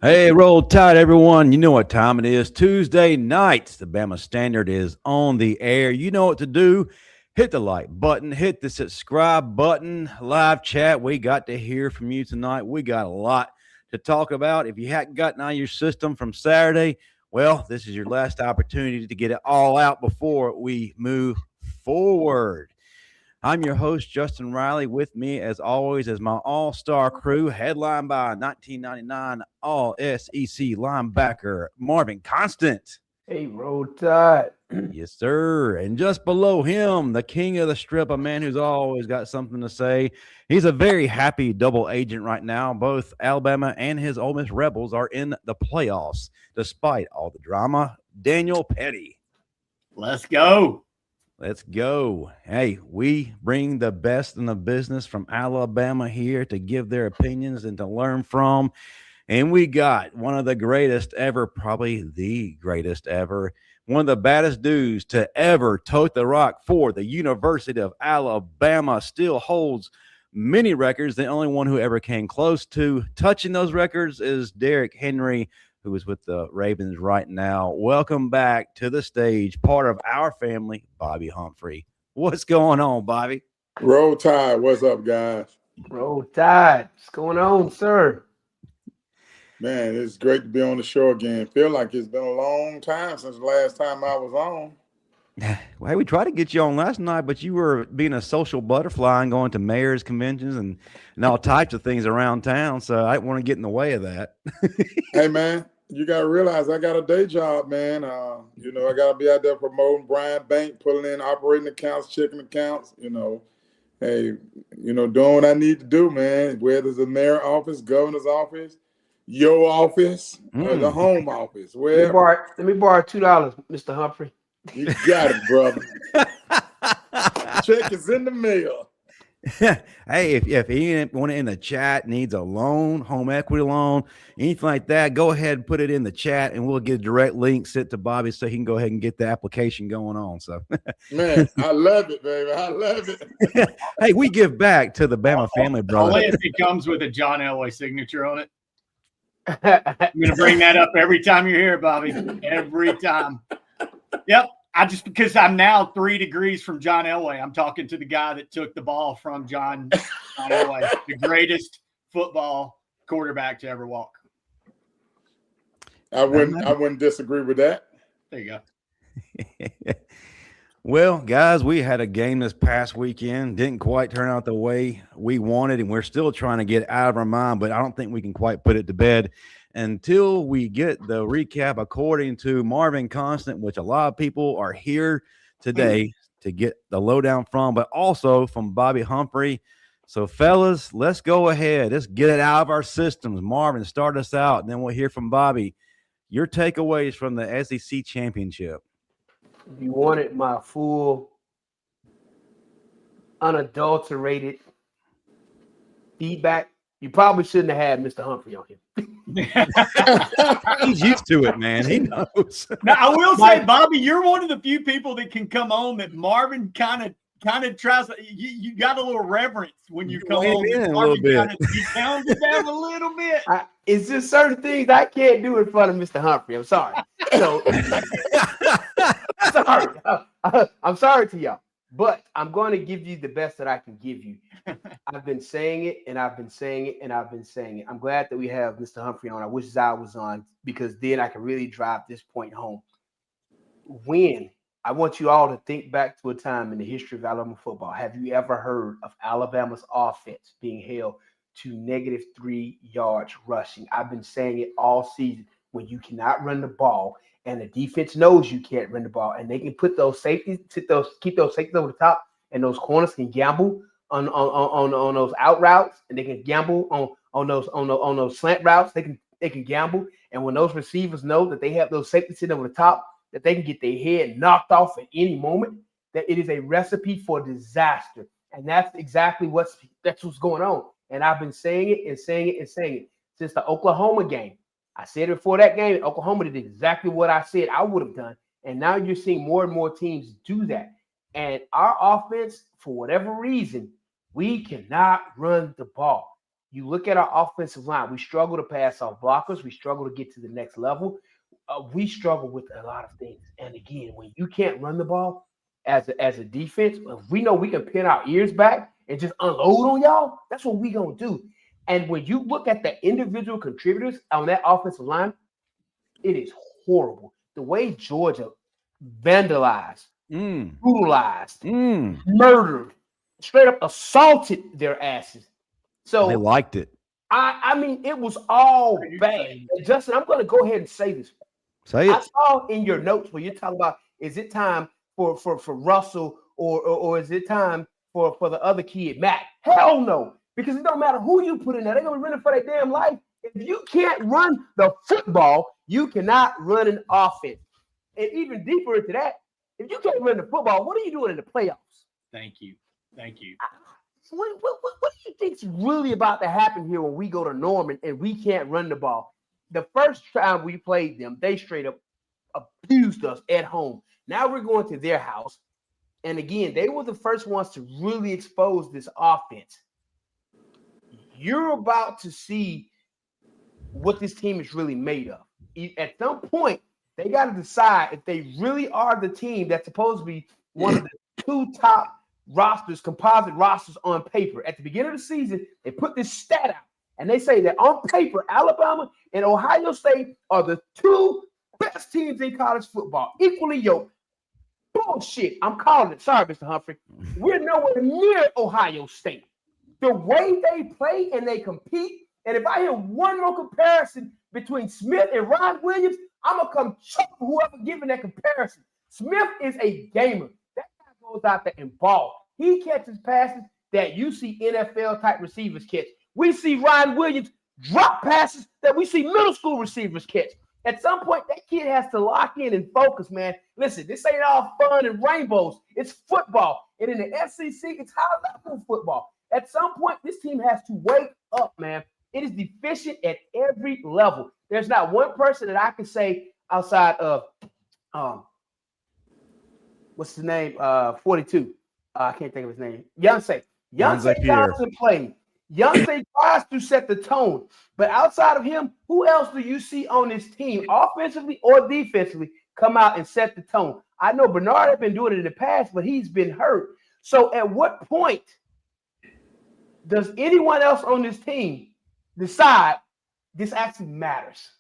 Hey, roll tide, everyone. You know what time it is. Tuesday nights. The Bama Standard is on the air. You know what to do. Hit the like button, hit the subscribe button. Live chat. We got to hear from you tonight. We got a lot to talk about. If you hadn't gotten out of your system from Saturday, well, this is your last opportunity to get it all out before we move forward. I'm your host, Justin Riley. With me, as always, is my all-star crew, headlined by 1999 All-SEC linebacker Marvin Constant. Hey, roll tide. Yes, sir. And just below him, the king of the strip, a man who's always got something to say. He's a very happy double agent right now. Both Alabama and his Ole Miss Rebels are in the playoffs, despite all the drama. Daniel Pettey. Let's go. Let's go. Hey, we bring the best in the business from Alabama here to give their opinions and to learn from. And we got one of the greatest ever, probably the greatest ever, one of the baddest dudes to ever tote the rock for the University of Alabama. Still holds many records. The only one who ever came close to touching those records is Derrick Henry, who is with the Ravens right now. Welcome back to the stage, part of our family, Bobby Humphrey. What's going on, Bobby? Roll Tide, what's up, guys? Roll tide. What's going on, sir? Man, it's great to be on the show again. Feel like it's been a long time since the last time I was on. Well, we tried to get you on last night, but you were being a social butterfly and going to mayor's conventions and all types of things around town. So I didn't want to get in the way of that. Hey, man, you got to realize I got a day job, man. I got to be out there promoting Brian Bank, pulling in operating accounts, checking accounts, Hey, doing what I need to do, man. Whether it's the mayor's office, governor's office, your office, or the home office. Let me borrow $2, Mr. Humphrey. You got it, brother. Check is in the mail. Hey, if anyone in the chat needs a loan, home equity loan, anything like that, go ahead and put it in the chat and we'll get a direct link sent to Bobby so he can go ahead and get the application going on. So, man, I love it, baby. I love it. Hey, we give back to the Bama family, brother. Only if it comes with a John Elway signature on it. I'm going to bring that up every time you're here, Bobby. Every time. Yep. Because I'm now 3 degrees from John Elway. I'm talking to the guy that took the ball from John Elway, the greatest football quarterback to ever walk. I wouldn't disagree with that. There you go. Well, guys, we had a game this past weekend. Didn't quite turn out the way we wanted, and we're still trying to get out of our mind, but I don't think we can quite put it to bed until we get the recap according to Marvin Constant, which a lot of people are here today to get the lowdown from, but also from Bobby Humphrey. So, fellas, let's go ahead. Let's get it out of our systems. Marvin, start us out, and then we'll hear from Bobby. Your takeaways from the SEC championship. If you wanted my full, unadulterated feedback, you probably shouldn't have had Mr. Humphrey on here. He's used to it, man. He knows. Now, I will say, Bobby, you're one of the few people that can come on that Marvin kind of tries. You got a little reverence when you come on. Marvin kind of pounds it down a little bit. It's just certain things I can't do in front of Mr. Humphrey. I'm sorry. So, I'm sorry to y'all. But I'm going to give you the best that I can give you. I've been saying it, and I've been saying it, and I've been saying it. I'm glad that we have Mr. Humphrey on. I wish Zow was on because then I can really drive this point home. I want you all to think back to a time in the history of Alabama football. Have you ever heard of Alabama's offense being held to -3 yards rushing? I've been saying it all season. When you cannot run the ball and the defense knows you can't run the ball and they can put those safeties, keep those safeties over the top, and those corners can gamble on those out routes, and they can gamble on those slant routes. They can gamble, and when those receivers know that they have those safeties sitting over the top, that they can get their head knocked off at any moment, that it is a recipe for disaster. And that's exactly what's going on. And I've been saying it and saying it and saying it since the Oklahoma game. I said it before that game. Oklahoma did exactly what I said I would have done. And now you're seeing more and more teams do that. And our offense, for whatever reason, we cannot run the ball. You look at our offensive line, we struggle to pass off blockers. We struggle to get to the next level. We struggle with a lot of things. And again, when you can't run the ball as a defense, if we know we can pin our ears back and just unload on y'all, that's what we going to do. And when you look at the individual contributors on that offensive line, it is horrible. The way Georgia vandalized, brutalized, murdered, straight up assaulted their asses. So they liked it. I mean, it was all bad. Justin, I'm going to go ahead and say this. Say it. I saw in your notes where you're talking about, is it time for Russell or is it time for the other kid, Matt? Hell no, because it don't matter who you put in there. They're going to be running for their damn life. If you can't run the football, you cannot run an offense. And even deeper into that, if you can't run the football, what are you doing in the playoffs? Thank you. What do you think's really about to happen here when we go to Norman and we can't run the ball? The first time we played them, they straight up abused us at home. Now we're going to their house. And again, they were the first ones to really expose this offense. You're about to see what this team is really made of. At some point, they got to decide if they really are the team that's supposed to be one of the two top rosters, composite rosters on paper. At the beginning of the season, they put this stat out, and they say that on paper, Alabama and Ohio State are the two best teams in college football, equally yoked. Bullshit. I'm calling it. Sorry, Mr. Humphrey. We're nowhere near Ohio State. The way they play and they compete, and if I hear one more comparison between Smith and Ron Williams, I'm going to come choke whoever giving that comparison. Smith is a gamer. That guy goes out there and ball. He catches passes that you see NFL-type receivers catch. We see Ryan Williams drop passes that we see middle school receivers catch. At some point, that kid has to lock in and focus, man. Listen, this ain't all fun and rainbows. It's football. And in the SEC, it's high-level football. At some point, this team has to wake up, man. It is deficient at every level. There's not one person that I can say outside of, what's his name? 42. I can't think of his name. Yonsei Johnson played. Yonsei tries to set the tone. But outside of him, who else do you see on this team, offensively or defensively, come out and set the tone? I know Bernard had been doing it in the past, but he's been hurt. So at what point does anyone else on this team decide this actually matters?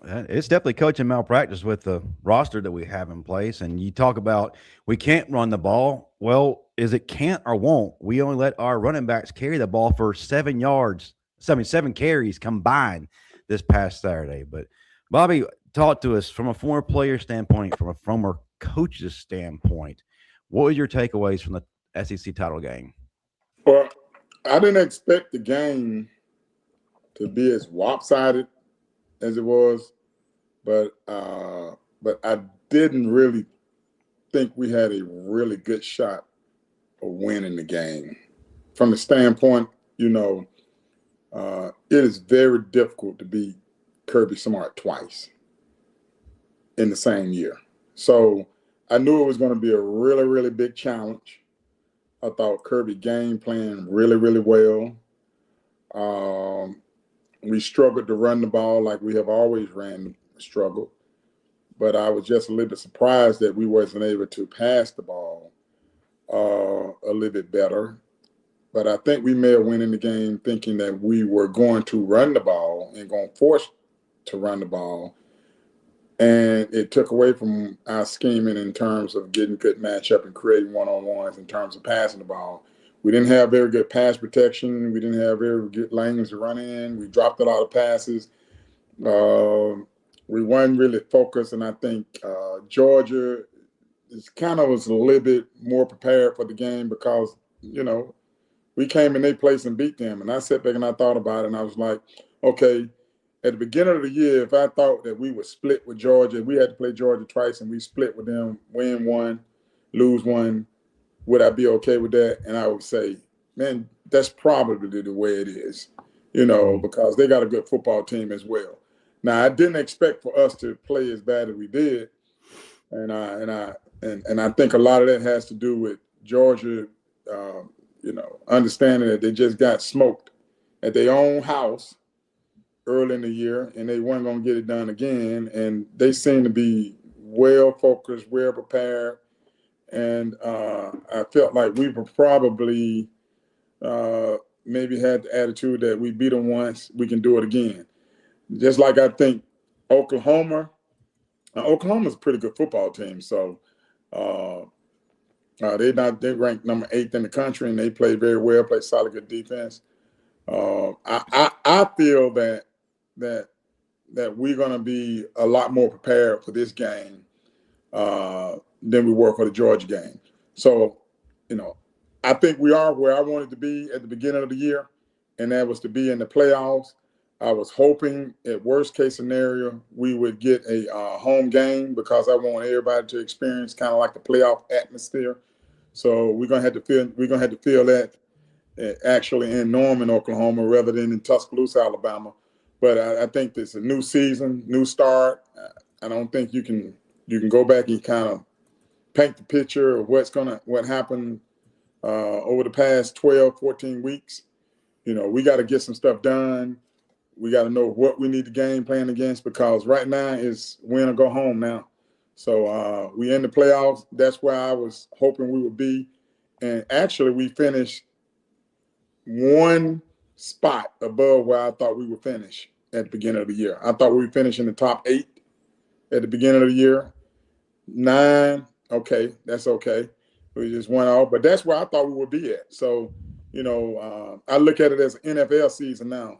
It's definitely coaching malpractice with the roster that we have in place. And you talk about we can't run the ball. Well, is it can't or won't? We only let our running backs carry the ball for 7 carries combined this past Saturday. But Bobby, talk to us from a former player standpoint, from a former coach's standpoint. What were your takeaways from the SEC title game? Well, I didn't expect the game to be as lopsided as it was, but I didn't really think we had a really good shot of winning the game. From the standpoint, it is very difficult to beat Kirby Smart twice in the same year. So I knew it was going to be a really, really big challenge. I thought Kirby game planned really, really well. We struggled to run the ball like we have always struggled. But I was just a little bit surprised that we wasn't able to pass the ball a little bit better. But I think we may have went in the game thinking that we were going to run the ball and going to force to run the ball. And it took away from our scheming in terms of getting good matchup and creating one-on-ones in terms of passing the ball. We didn't have very good pass protection. We didn't have very good lanes to run in. We dropped a lot of passes. We weren't really focused, and I think Georgia was a little bit more prepared for the game because, we came in their place and beat them. And I sat back and I thought about it, and I was like, okay, at the beginning of the year, if I thought that we would split with Georgia, we had to play Georgia twice and we split with them, win one, lose one, would I be okay with that? And I would say, man, that's probably the way it is, because they got a good football team as well. Now, I didn't expect for us to play as bad as we did, and I think a lot of that has to do with Georgia, understanding that they just got smoked at their own house early in the year, and they weren't going to get it done again. And they seem to be well focused, well prepared. And I felt like we were probably maybe had the attitude that we beat them once, we can do it again. Just like I think Oklahoma's a pretty good football team. So they ranked number 8 in the country, and they play very well, play solid, good defense. I feel that we're going to be a lot more prepared for this game than we were for the Georgia game. So, I think we are where I wanted to be at the beginning of the year, and that was to be in the playoffs. I was hoping, at worst case scenario, we would get a home game because I want everybody to experience kind of like the playoff atmosphere. So we're gonna have to feel that actually in Norman, Oklahoma, rather than in Tuscaloosa, Alabama. But I think it's a new season, new start. I don't think you can go back and kind of paint the picture of what happened over the past 12, 14 weeks. We got to get some stuff done. We got to know what we need to game plan against, because right now is win or go home now. So we in the playoffs. That's where I was hoping we would be. And actually, we finished one spot above where I thought we would finish at the beginning of the year. I thought we would finish in the top 8 at the beginning of the year. 9, okay, that's okay. We just went off, but that's where I thought we would be at. So, I look at it as an NFL season now.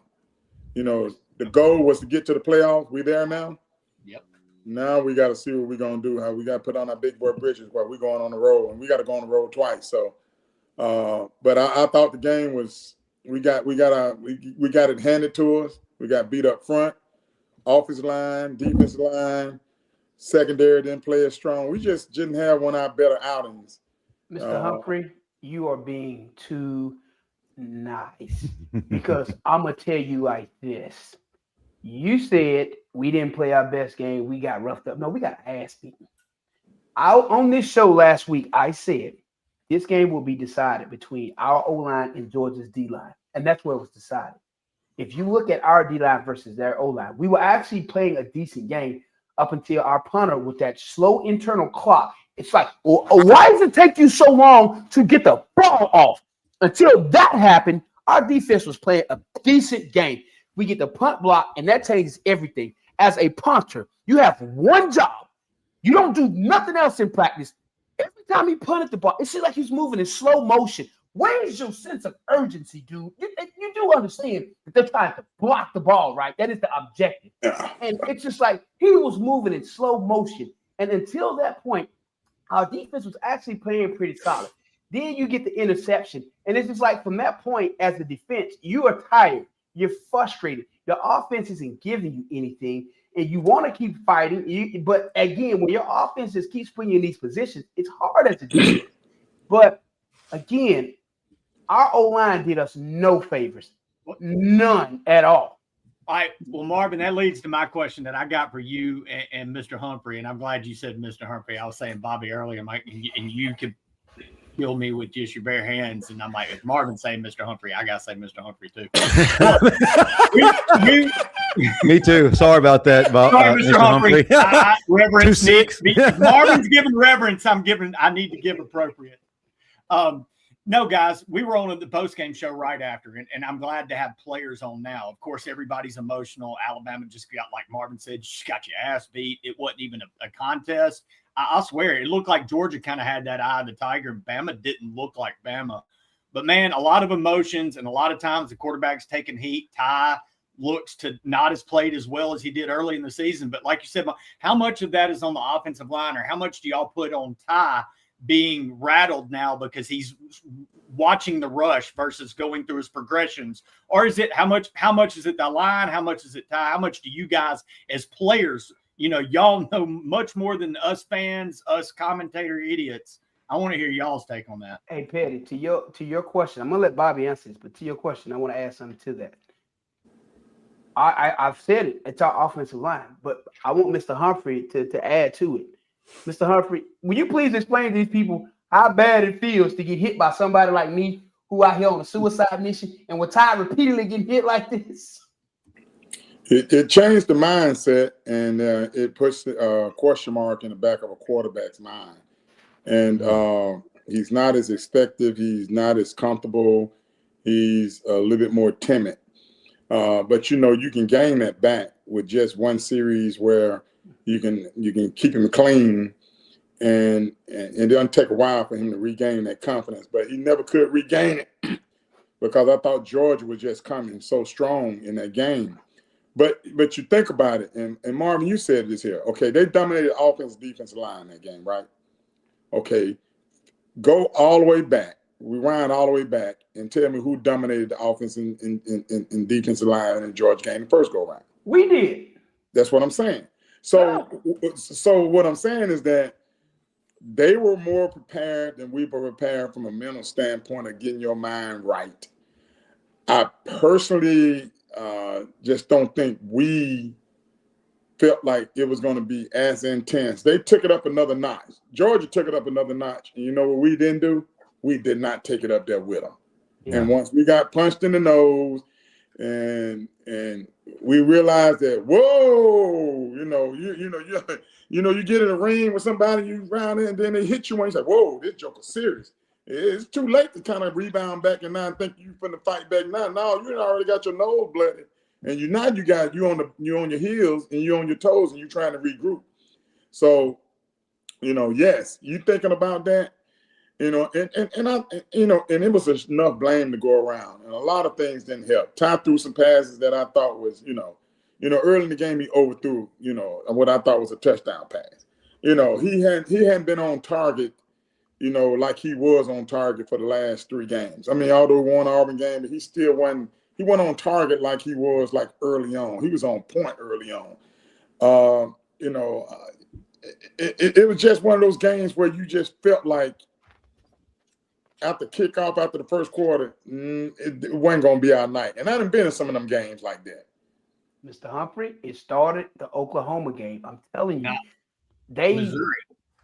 The goal was to get to the playoffs. We there now? Yep. Now we got to see what we're going to do, how we got to put on our big boy bridges while we're going on the road, and we got to go on the road twice. So, but I thought the game was, we got it handed to us. We got beat up front, offensive line, defensive line, secondary didn't play as strong. We just didn't have one of our better outings. Mr. Humphrey, you are being too nice, because I'm going to tell you like this. You said we didn't play our best game. We got roughed up. No, we got ass beaten. On this show last week, I said this game will be decided between our O-line and Georgia's D-line, and that's where it was decided. If you look at our D-line versus their O-line, we were actually playing a decent game up until our punter with that slow internal clock. It's like, well, why does it take you so long to get the ball off? Until that happened, our defense was playing a decent game. We get the punt block, and that changes everything. As a punter, you have one job. You don't do nothing else in practice. Every time he punted the ball, it seems like he's moving in slow motion. Where is your sense of urgency, dude? You do understand that they're trying to block the ball, right? That is the objective. And it's just like he was moving in slow motion. And until that point, our defense was actually playing pretty solid. Then you get the interception. And it's just like from that point, as a defense, you are tired. You're frustrated. Your offense isn't giving you anything. And you want to keep fighting. But again, when your offense just keeps putting you in these positions, it's hard as a defense. But again, our O-line did us no favors. None at all. All right. Well, Marvin, that leads to my question that I got for you and Mr. Humphrey. And I'm glad you said Mr. Humphrey. I was saying Bobby earlier, Mike, and you could kill me with just your bare hands. And I'm like, if Marvin's saying Mr. Humphrey, I got to say Mr. Humphrey too. Me too. Sorry about that, Sorry, Mr. Humphrey. Reverence. 2-6. Marvin's giving reverence. I need to give appropriate. No, guys, we were on the post-game show right after, and I'm glad to have players on now. Of course, everybody's emotional. Alabama just got, like Marvin said, just got your ass beat. It wasn't even a contest. I swear, it looked like Georgia kind of had that eye of the tiger, and Bama didn't look like Bama. But, man, a lot of emotions, and a lot of times the quarterback's taking heat. Ty looks to not have played as well as he did early in the season. But like you said, how much of that is on the offensive line, or how much do y'all put on Ty being rattled now because he's watching the rush versus going through his progressions? Or is it how much is it the line? How much is it Ty? How much do you guys as players, y'all know much more than us fans, us commentator idiots. I want to hear y'all's take on that. Hey, Petty, to your question, I'm going to let Bobby answer this, but to your question, I want to add something to that. I've said it. It's our offensive line, but I want Mr. Humphrey to add to it. Mr. Humphrey, will you please explain to these people how bad it feels to get hit by somebody like me who out here on a suicide mission, and with Ty repeatedly getting hit like this. It changed the mindset, and it puts a question mark in the back of a quarterback's mind. And he's not as effective. He's not as comfortable. He's a little bit more timid. But you can gain that back with just one series where you can keep him clean, and it doesn't take a while for him to regain that confidence. But he never could regain it because I thought Georgia was just coming so strong in that game. But you think about it, and Marvin, you said this here. Okay, they dominated offense, defensive line in that game, right? Okay, go all the way back. Rewind all the way back and tell me who dominated the offense in defensive line in the Georgia game the first go round. We did. That's what I'm saying. So what I'm saying is that they were more prepared than we were prepared from a mental standpoint of getting your mind right. I personally just don't think we felt like it was going to be as intense. They took it up another notch. Georgia took it up another notch. And you know what we didn't do? We did not take it up there with them. Yeah. And once we got punched in the nose and we realized that, whoa, you get in a ring with somebody, you round it, and then they hit you and you say, whoa, this joker's serious. It's too late to kind of rebound back and now think you finna fight back now. No, you already got your nose blooded. And you on your heels and you on your toes and you trying to regroup. So, yes, you thinking about that. And it was enough blame to go around, and a lot of things didn't help. Ty threw some passes that I thought was, early in the game he overthrew, what I thought was a touchdown pass. He hadn't been on target, like he was on target for the last 3 games. I mean, although he won the Auburn game, but he still wasn't. He went on target like he was like early on. He was on point early on. It was just one of those games where you just felt like, after kickoff, after the first quarter, it wasn't going to be our night. And I done been in some of them games like that. Mr. Humphrey, it started the Oklahoma game. I'm telling you. Missouri.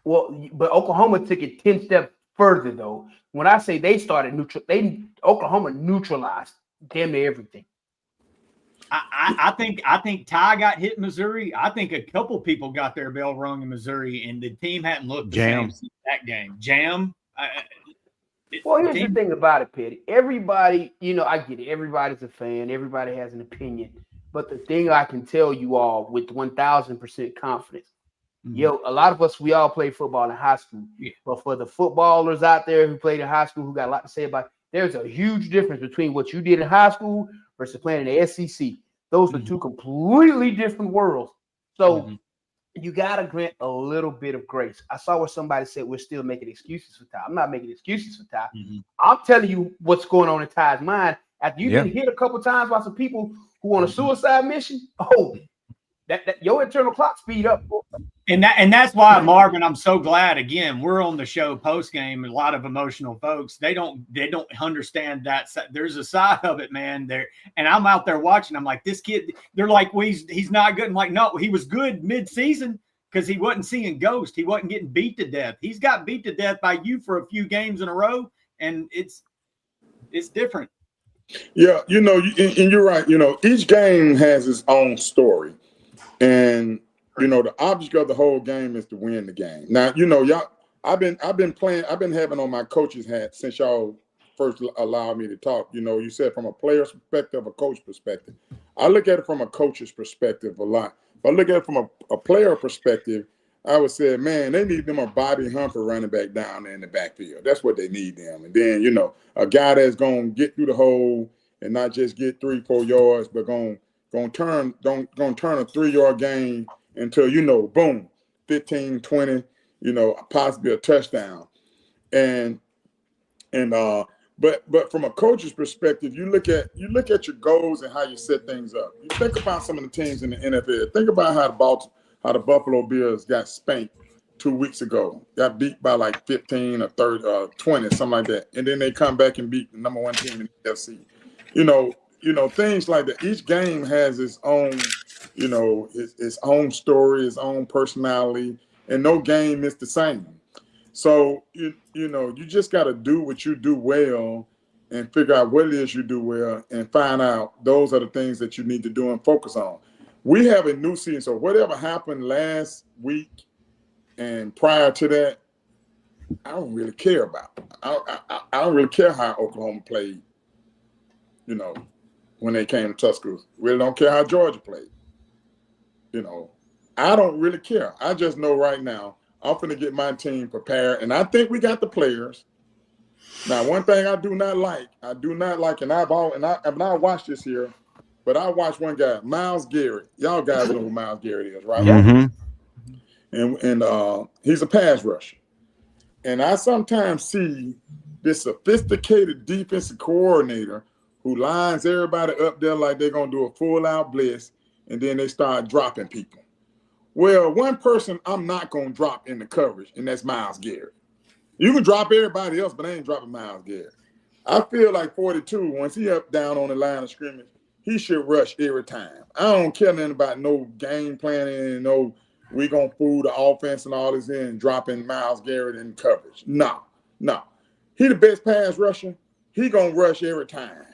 Well, but Oklahoma took it 10 steps further, though. When I say they started Oklahoma neutralized damn near everything. I think Ty got hit in Missouri. I think a couple people got their bell rung in Missouri, and the team hadn't looked the same since that game. Well, here's the thing about it, Pettey. Everybody, I get it. Everybody's a fan. Everybody has an opinion. But the thing I can tell you all with 1,000% confidence, a lot of us, we all played football in high school. Yeah. But for the footballers out there who played in high school, who got a lot to say about it, there's a huge difference between what you did in high school versus playing in the SEC. Those are 2 completely different worlds. So you got to grant a little bit of grace. I saw where somebody said we're still making excuses for Ty. I'm not making excuses for Ty. I'm telling you what's going on in Ty's mind. After you've been hit a couple times by some people who on a suicide mission, that your internal clock speed up. And that's why, Marvin, I'm so glad. Again, we're on the show post game. A lot of emotional folks. They don't understand that there's a side of it, man. And I'm out there watching. I'm like, this kid. They're like, well, he's not good. I'm like, no, he was good mid-season because he wasn't seeing ghosts. He wasn't getting beat to death. He's got beat to death by you for a few games in a row, and it's different. Yeah, and you're right. Each game has its own story, and the object of the whole game is to win the game. Now, y'all, I've been having on my coach's hat since y'all first allowed me to talk. You said from a player's perspective, a coach perspective. I look at it from a coach's perspective a lot. If I look at it from a player perspective, I would say, man, they need them a Bobby Humphrey running back down there in the backfield. That's what they need them. And then, a guy that's going to get through the hole and not just get 3-4 yards, but going to turn a 3-yard gain until, boom, 15, 20, possibly a touchdown. But from a coach's perspective, you look at your goals and how you set things up. You think about some of the teams in the NFL. Think about how the Buffalo Bills got spanked 2 weeks ago. Got beat by like 15 or 20, something like that. And then they come back and beat the number 1 team in the NFC. Things like that. Each game has its own, its own story, its own personality, and no game is the same. So, you just got to do what you do well and figure out what it is you do well and find out those are the things that you need to do and focus on. We have a new season, so whatever happened last week and prior to that, I don't really care about. I don't really care how Oklahoma played, you know, when they came to Tuscaloosa. Really don't care how Georgia played. You know, I don't really care. I just know right now I'm going to get my team prepared, and I think we got the players. Now, one thing I do not like, and I've watched this here, but I watched one guy, Myles Garrett. Y'all guys know who Myles Garrett is, right? Mm-hmm. And he's a pass rusher. And I sometimes see this sophisticated defensive coordinator who lines everybody up there like they're going to do a full-out blitz, and then they start dropping people. Well, one person I'm not going to drop in the coverage, and that's Myles Garrett. You can drop everybody else, but I ain't dropping Myles Garrett. I feel like 42, once he up down on the line of scrimmage, he should rush every time. I don't care nothing about no game planning and no we going to fool the offense and all this in dropping Myles Garrett in coverage. No. He the best pass rusher. He going to rush every time.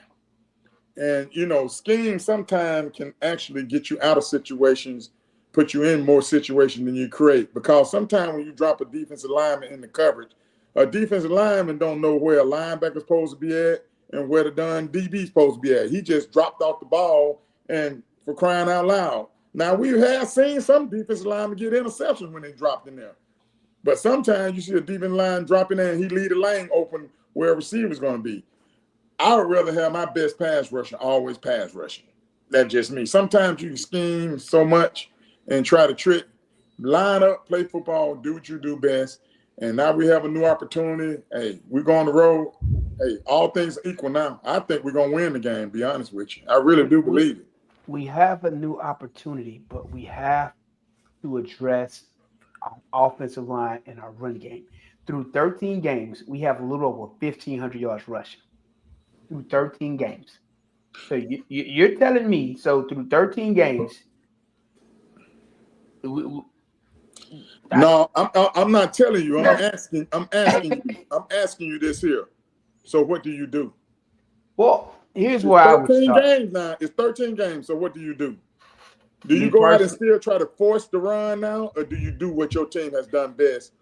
And, you know, scheme sometimes can actually get you out of situations, put you in more situations than you create. Because sometimes when you drop a defensive lineman in the coverage, a defensive lineman don't know where a linebacker's supposed to be at and where the done DB's supposed to be at. He just dropped off the ball and for crying out loud. Now, we have seen some defensive linemen get interceptions when they dropped in there. But sometimes you see a defensive line dropping in and he leave the lane open where a receiver's going to be. I would rather have my best pass rusher always pass rushing. That's just me. Sometimes you can scheme so much and try to trick, line up, play football, do what you do best. And now we have a new opportunity. Hey, we're going on the road. Hey, all things are equal now. I think we're going to win the game, be honest with you. I really do believe it. We have a new opportunity, but we have to address our offensive line and our run game. Through 13 games, we have a little over 1,500 yards rushing. Through 13 games. So you're telling me, so through 13 games, no, I'm not telling you. I'm asking you this here. So what do you do? Well, here's where I would start. 13 games now. It's 13 games. So what do you do? Do you go out and still try to force the run now, or do you do what your team has done best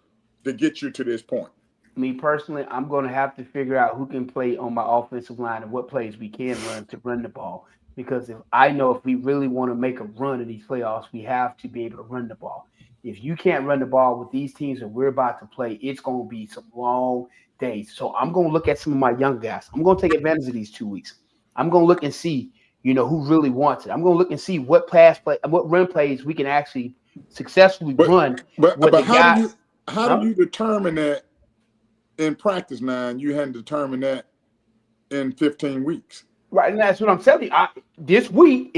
to get you to this point? Me personally, I'm going to have to figure out who can play on my offensive line and what plays we can run to run the ball. Because if we really want to make a run in these playoffs, we have to be able to run the ball. If you can't run the ball with these teams that we're about to play, it's going to be some long days. So I'm going to look at some of my young guys. I'm going to take advantage of these 2 weeks. I'm going to look and see, who really wants it. I'm going to look and see what run plays we can actually successfully run. But how do you determine that in practice now? And you hadn't determined that in 15 weeks. Right, and that's what I'm telling you. This week,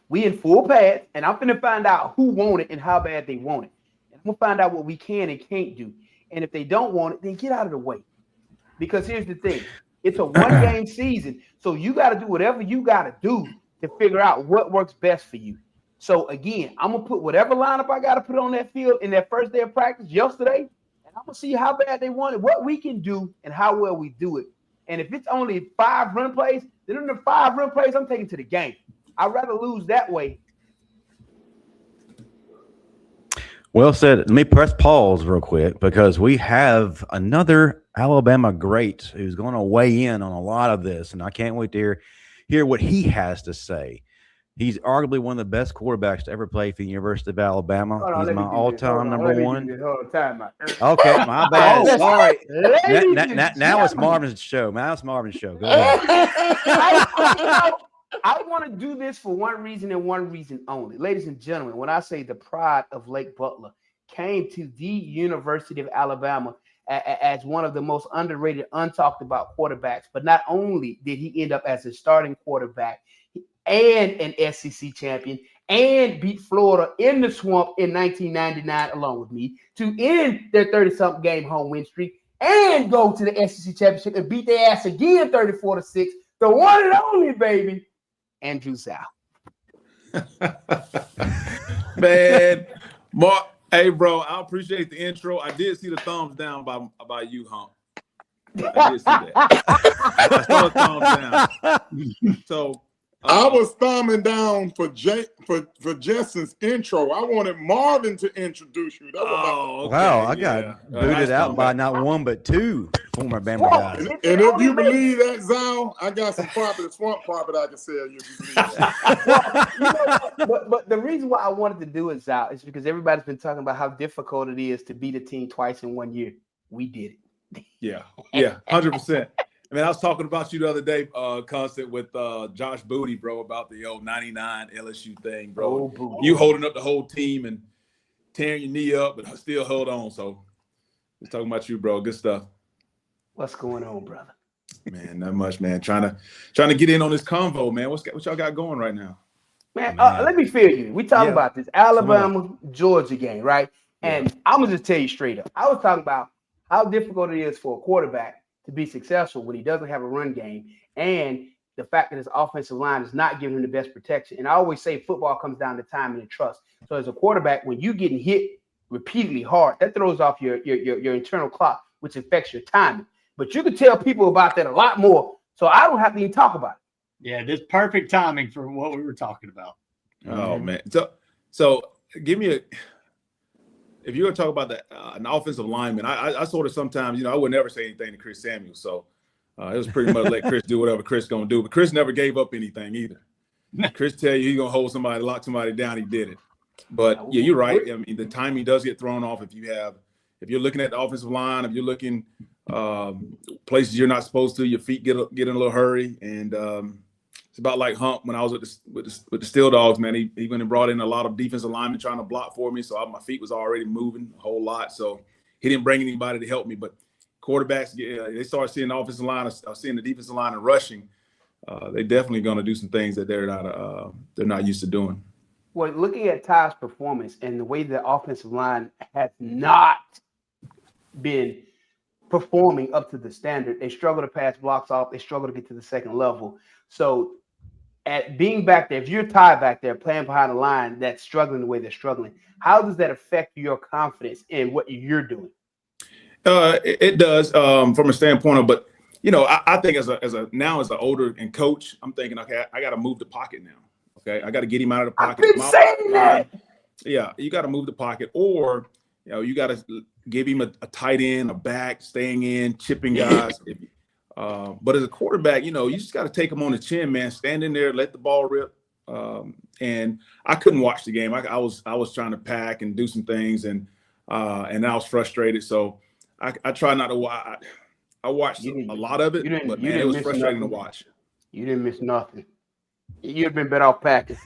we in full pads, and I'm going to find out who want it and how bad they want it. And I'm going to find out what we can and can't do. And if they don't want it, then get out of the way. Because here's the thing. It's a one-game season, so you got to do whatever you got to do to figure out what works best for you. So, again, I'm going to put whatever lineup I got to put on that field in that first day of practice yesterday, and I'm going to see how bad they want it, what we can do, and how well we do it. And if it's only 5 run plays, then in the 5 run plays, I'm taking to the game. I'd rather lose that way. Well said. Let me press pause real quick because we have another Alabama great who's going to weigh in on a lot of this, and I can't wait to hear what he has to say. He's arguably one of the best quarterbacks to ever play for the University of Alabama. He's my all-time number one. Okay, my bad. Sorry. Now it's Marvin's show. Now it's Marvin's show. Go ahead. I want to do this for one reason and one reason only. Ladies and gentlemen, when I say the pride of Lake Butler came to the University of Alabama as one of the most underrated, untalked about quarterbacks, but not only did he end up as a starting quarterback and an SEC champion and beat Florida in the swamp in 1999 along with me to end their 30-something game home win streak and go to the SEC championship and beat their ass again 34-6. The one and only, baby, Andrew Zow. Man, Mark, hey, bro, I appreciate the intro. I did see the thumbs down by you, Hump. I did see that. I saw it thumbs down. So I was thumbing down for Justin's intro. I wanted Marvin to introduce you. That was okay, Wow, I yeah. got booted Nice out by comeback. not one but two former Bama guys. and if you believe that, Zow, I got some swamp property I can sell you if you believe that. Well, you know what? But the reason why I wanted to do it, Zow, is because everybody's been talking about how difficult it is to beat a team twice in 1 year. We did it. Yeah, 100%. I mean, I was talking about you the other day, Constant, with Josh Booty, bro, about the old 99 LSU thing, bro. You holding up the whole team and tearing your knee up, but still held on. So, just talking about you, bro. Good stuff. What's going on, brother? Man, not much, man. Trying to get in on this convo, man. What y'all got going right now? Man, let me feel you. We talking about this Alabama Georgia game, right? And I'm gonna just tell you straight up. I was talking about how difficult it is for a quarterback to be successful when he doesn't have a run game, and the fact that his offensive line is not giving him the best protection. And I always say football comes down to timing and trust. So as a quarterback, when you getting hit repeatedly hard, that throws off your internal clock, which affects your timing. But you can tell people about that a lot more, so I don't have to even talk about it. Yeah, this perfect timing for what we were talking about. Oh man, so give me if you're gonna talk about an offensive lineman, I sort of sometimes, I would never say anything to Chris Samuel, so it was pretty much let Chris do whatever Chris gonna do. But Chris never gave up anything either. Chris tell you he's gonna hold somebody, lock somebody down, he did it. But yeah, you're right. I mean, the timing does get thrown off if you're looking at the offensive line, if you're looking places you're not supposed to, your feet get in a little hurry, and it's about like Hump when I was with the Steel Dogs, man. He went and brought in a lot of defensive linemen trying to block for me, so my feet was already moving a whole lot. So he didn't bring anybody to help me. But quarterbacks, they start seeing the offensive line, seeing the defensive line and rushing. They're definitely going to do some things that they're not used to doing. Well, looking at Ty's performance and the way the offensive line has not been performing up to the standard, they struggle to pass blocks off. They struggle to get to the second level. So at being back there, if you're Ty back there playing behind the line that's struggling the way they're struggling, how does that affect your confidence in what you're doing? It does from a standpoint of, but I think as an older and coach, I'm thinking, okay, I got to move the pocket now. Okay, I got to get him out of the pocket. I've been saying that. Yeah, you got to move the pocket, or you got to give him a tight end, a back, staying in, chipping guys. But as a quarterback, you just got to take him on the chin, man. Stand in there, let the ball rip. And I couldn't watch the game. I was trying to pack and do some things, and I was frustrated. So I try not to watch. I watched a lot of it, but man, it was frustrating to watch. You didn't miss nothing. You'd have been better off packing.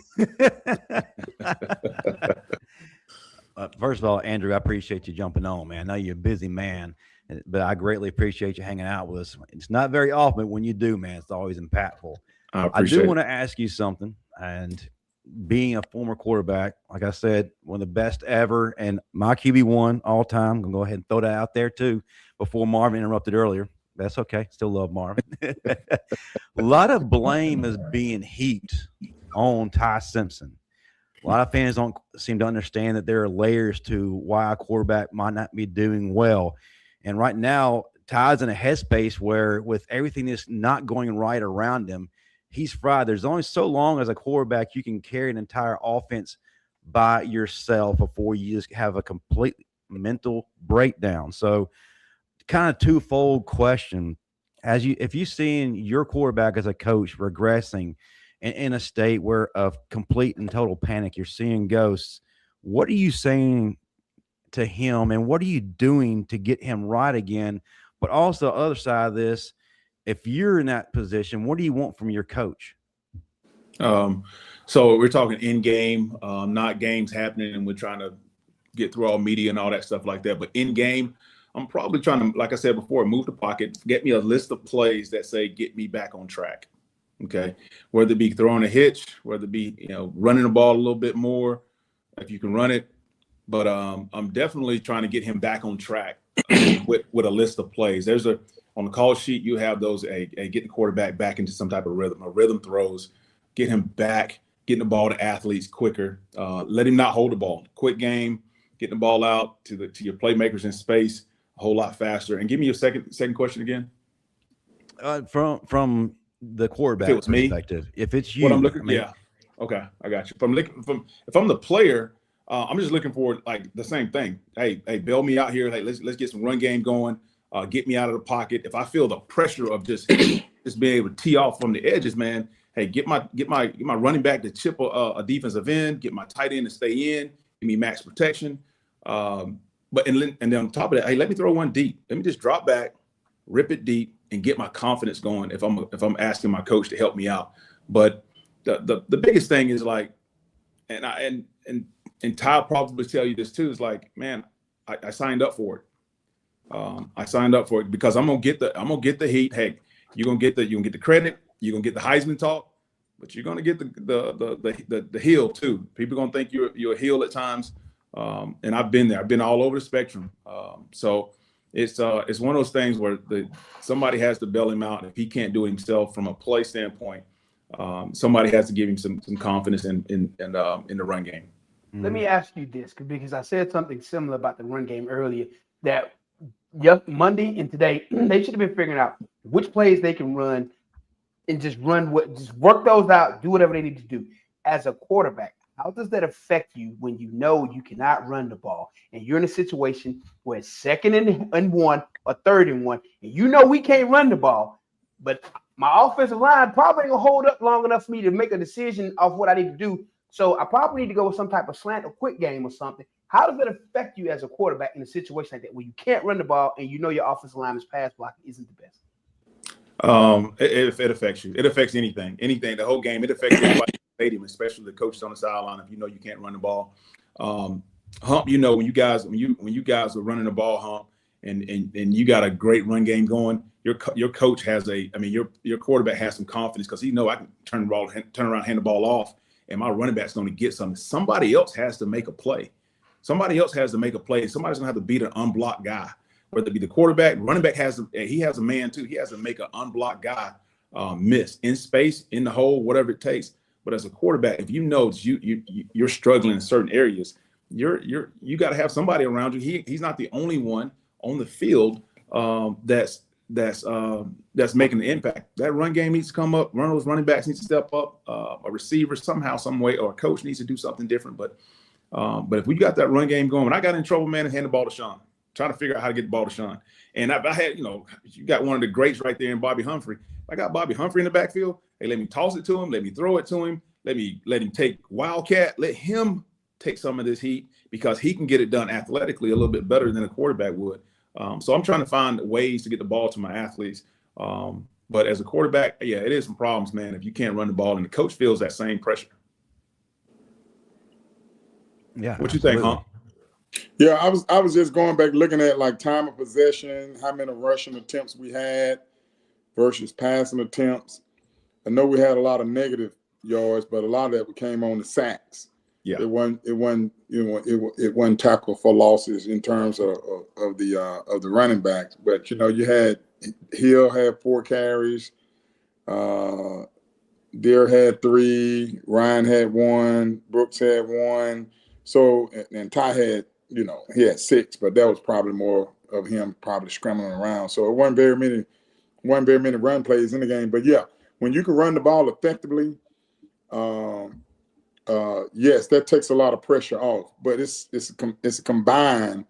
First of all, Andrew, I appreciate you jumping on, man. I know you're a busy man, but I greatly appreciate you hanging out with us. It's not very often, but when you do, man, it's always impactful. I do want to ask you something. And being a former quarterback, like I said, one of the best ever, and my QB1 all time. I'm going to go ahead and throw that out there too before Marvin interrupted earlier. That's okay. Still love Marvin. A lot of blame is being heaped on Ty Simpson. A lot of fans don't seem to understand that there are layers to why a quarterback might not be doing well. And right now, Ty's in a headspace where with everything that's not going right around him, he's fried. There's only so long as a quarterback you can carry an entire offense by yourself before you just have a complete mental breakdown. So kind of twofold question. If you're seeing your quarterback as a coach regressing in a state where of complete and total panic, you're seeing ghosts, what are you saying to him and what are you doing to get him right again? But also the other side of this, if you're in that position, what do you want from your coach? So we're talking in game, not games happening and we're trying to get through all media and all that stuff like that. But in game, I'm probably trying to, like I said before, move the pocket, get me a list of plays that say, get me back on track. Okay. Whether it be throwing a hitch, whether it be, running the ball a little bit more, if you can run it. But I'm definitely trying to get him back on track with a list of plays. On the call sheet, you have those, get the quarterback back into some type of rhythm throws, get him back, getting the ball to athletes quicker, let him not hold the ball, quick game, getting the ball out to your playmakers in space a whole lot faster. And give me your second question again. From the If it quarterback was me, perspective, if it's what I'm you, looking, I mean, yeah, okay, I got you. If I'm the player, I'm just looking for like the same thing. Hey, bail me out here. Hey, let's get some run game going. Get me out of the pocket. If I feel the pressure of just being able to tee off from the edges, man. Hey, get my running back to chip a defensive end. Get my tight end to stay in. Give me max protection. But then on top of that, hey, let me throw one deep. Let me just drop back, rip it deep, and get my confidence going. If I'm asking my coach to help me out, but the biggest thing is like, and Ty probably tell you this too, is like, man, I signed up for it. I signed up for it because I'm gonna get the heat. Hey, you're gonna get the credit. You're gonna get the Heisman talk, but you're gonna get the heel too. People are gonna think you're a heel at times. And I've been there. I've been all over the spectrum. So it's one of those things where somebody has to bail him out. If he can't do it himself from a play standpoint, somebody has to give him some confidence in the run game. Let me ask you this, because I said something similar about the run game earlier, that Monday and today, they should have been figuring out which plays they can run and just work those out, do whatever they need to do. As a quarterback, how does that affect you when you know you cannot run the ball and you're in a situation where it's 2nd and 1 or 3rd and 1, and you know we can't run the ball, but my offensive line probably ain't gonna hold up long enough for me to make a decision of what I need to do. So I probably need to go with some type of slant or quick game or something. How does that affect you as a quarterback in a situation like that where you can't run the ball and you know your offensive line's pass blocking isn't the best? It affects you. It affects anything, the whole game. It affects everybody in the stadium, especially the coaches on the sideline. If you know you can't run the ball, Hump, you know, when you guys are running the ball, Hump, and you got a great run game going, your coach has your quarterback has some confidence because he know I can turn around, hand the ball off, and my running back's going to get something. Somebody else has to make a play. Somebody's gonna have to beat an unblocked guy, whether it be the quarterback. Running back has a man too. He has to make an unblocked guy miss in space, in the hole, whatever it takes. But as a quarterback, if you know you're struggling in certain areas, you got to have somebody around you. He's not the only one on the field that's making the impact. That run game needs to come up. One of those running backs needs to step up. A receiver somehow, some way, or a coach needs to do something different. But if we got that run game going, when I got in trouble, man, and hand the ball to Sean, trying to figure out how to get the ball to Sean. And I had, you got one of the greats right there in Bobby Humphrey. I got Bobby Humphrey in the backfield. Hey, let me toss it to him. Let me throw it to him. Let him take Wildcat. Let him take some of this heat because he can get it done athletically a little bit better than a quarterback would. So I'm trying to find ways to get the ball to my athletes. But as a quarterback, yeah, it is some problems, man, if you can't run the ball and the coach feels that same pressure. Yeah. What you think, huh? Yeah, I was just going back looking at like time of possession, how many rushing attempts we had versus passing attempts. I know we had a lot of negative yards, but a lot of that came on the sacks. Yeah, it wasn't tackle for losses in terms of the running backs. But you had Hill had 4 carries, Deere had 3, Ryan had 1, Brooks had 1. So and Ty had he had 6, but that was probably more of him probably scrambling around. So it wasn't very many run plays in the game. But yeah, when you can run the ball effectively, yes, that takes a lot of pressure off. But it's a combine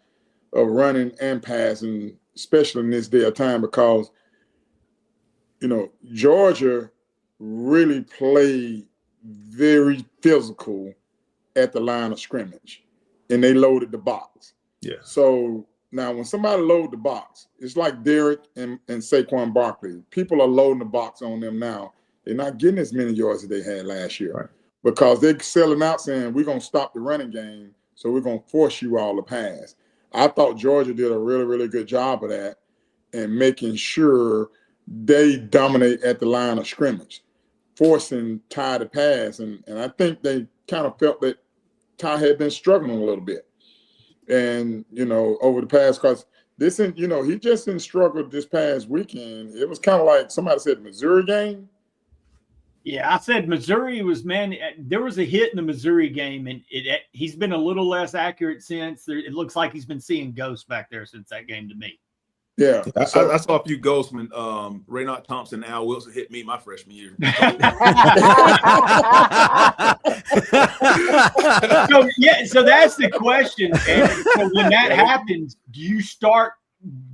of running and passing, especially in this day of time, because Georgia really played very physical at the line of scrimmage, and they loaded the box. Yeah. So now when somebody load the box, it's like Derek and Saquon Barkley. People are loading the box on them now. They're not getting as many yards as they had last year, right, because they're selling out saying, we're going to stop the running game, so we're going to force you all to pass. I thought Georgia did a really, really good job of that and making sure they dominate at the line of scrimmage, forcing Ty to pass. And I think they kind of felt that Ty had been struggling a little bit. And, over the past, because he just didn't struggle this past weekend. It was kind of like somebody said Missouri game. Yeah, I said Missouri was, man, there was a hit in the Missouri game, and he's been a little less accurate since. It looks like he's been seeing ghosts back there since that game to me. Yeah. I saw a few ghosts when Raynaud Thompson and Al Wilson hit me my freshman year. So that's the question. And so when that happens, do you start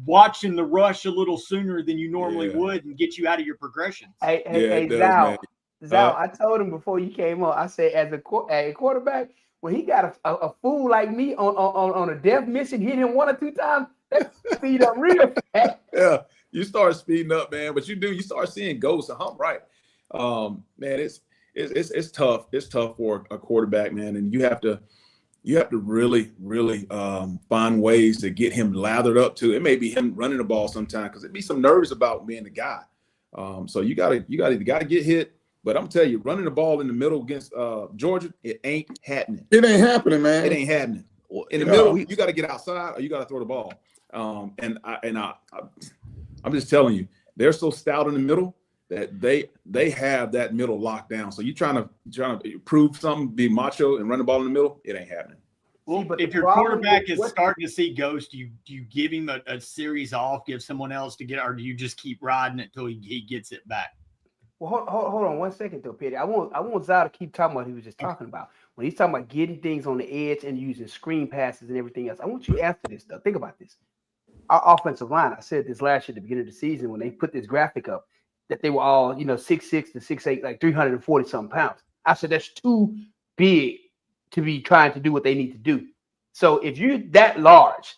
watching the rush a little sooner than you normally would and get you out of your progressions? Hey, does, Zow, I told him before you came on, I said, as a quarterback, when he got a fool like me on a death mission, hit him 1 or 2 times, that speed up real fast. Yeah, you start speeding up, man. But you start seeing ghosts. I'm right. Man, it's tough. It's tough for a quarterback, man, and you have to really find ways to get him lathered up to. It may be him running the ball sometimes because it'd be some nerves about being the guy. So you gotta get hit. But I'm telling you, running the ball in the middle against Georgia, it ain't happening. It ain't happening, man. It ain't happening. In the middle, you got to get outside or you got to throw the ball. I'm just telling you, they're so stout in the middle that they have that middle locked down. So you trying to prove something, be macho and run the ball in the middle, it ain't happening. Well, if your quarterback is starting to see ghosts, do you give him a series off, give someone else to get it, or do you just keep riding it till he gets it back? Well, hold on 1 second though, Pettey. I want Zow to keep talking about what he was just talking about. When he's talking about getting things on the edge and using screen passes and everything else, I want you to answer this stuff. Think about this. Our offensive line, I said this last year at the beginning of the season when they put this graphic up, that they were all, 6'6" to 6'8", like 340-something pounds. I said that's too big to be trying to do what they need to do. So if you're that large,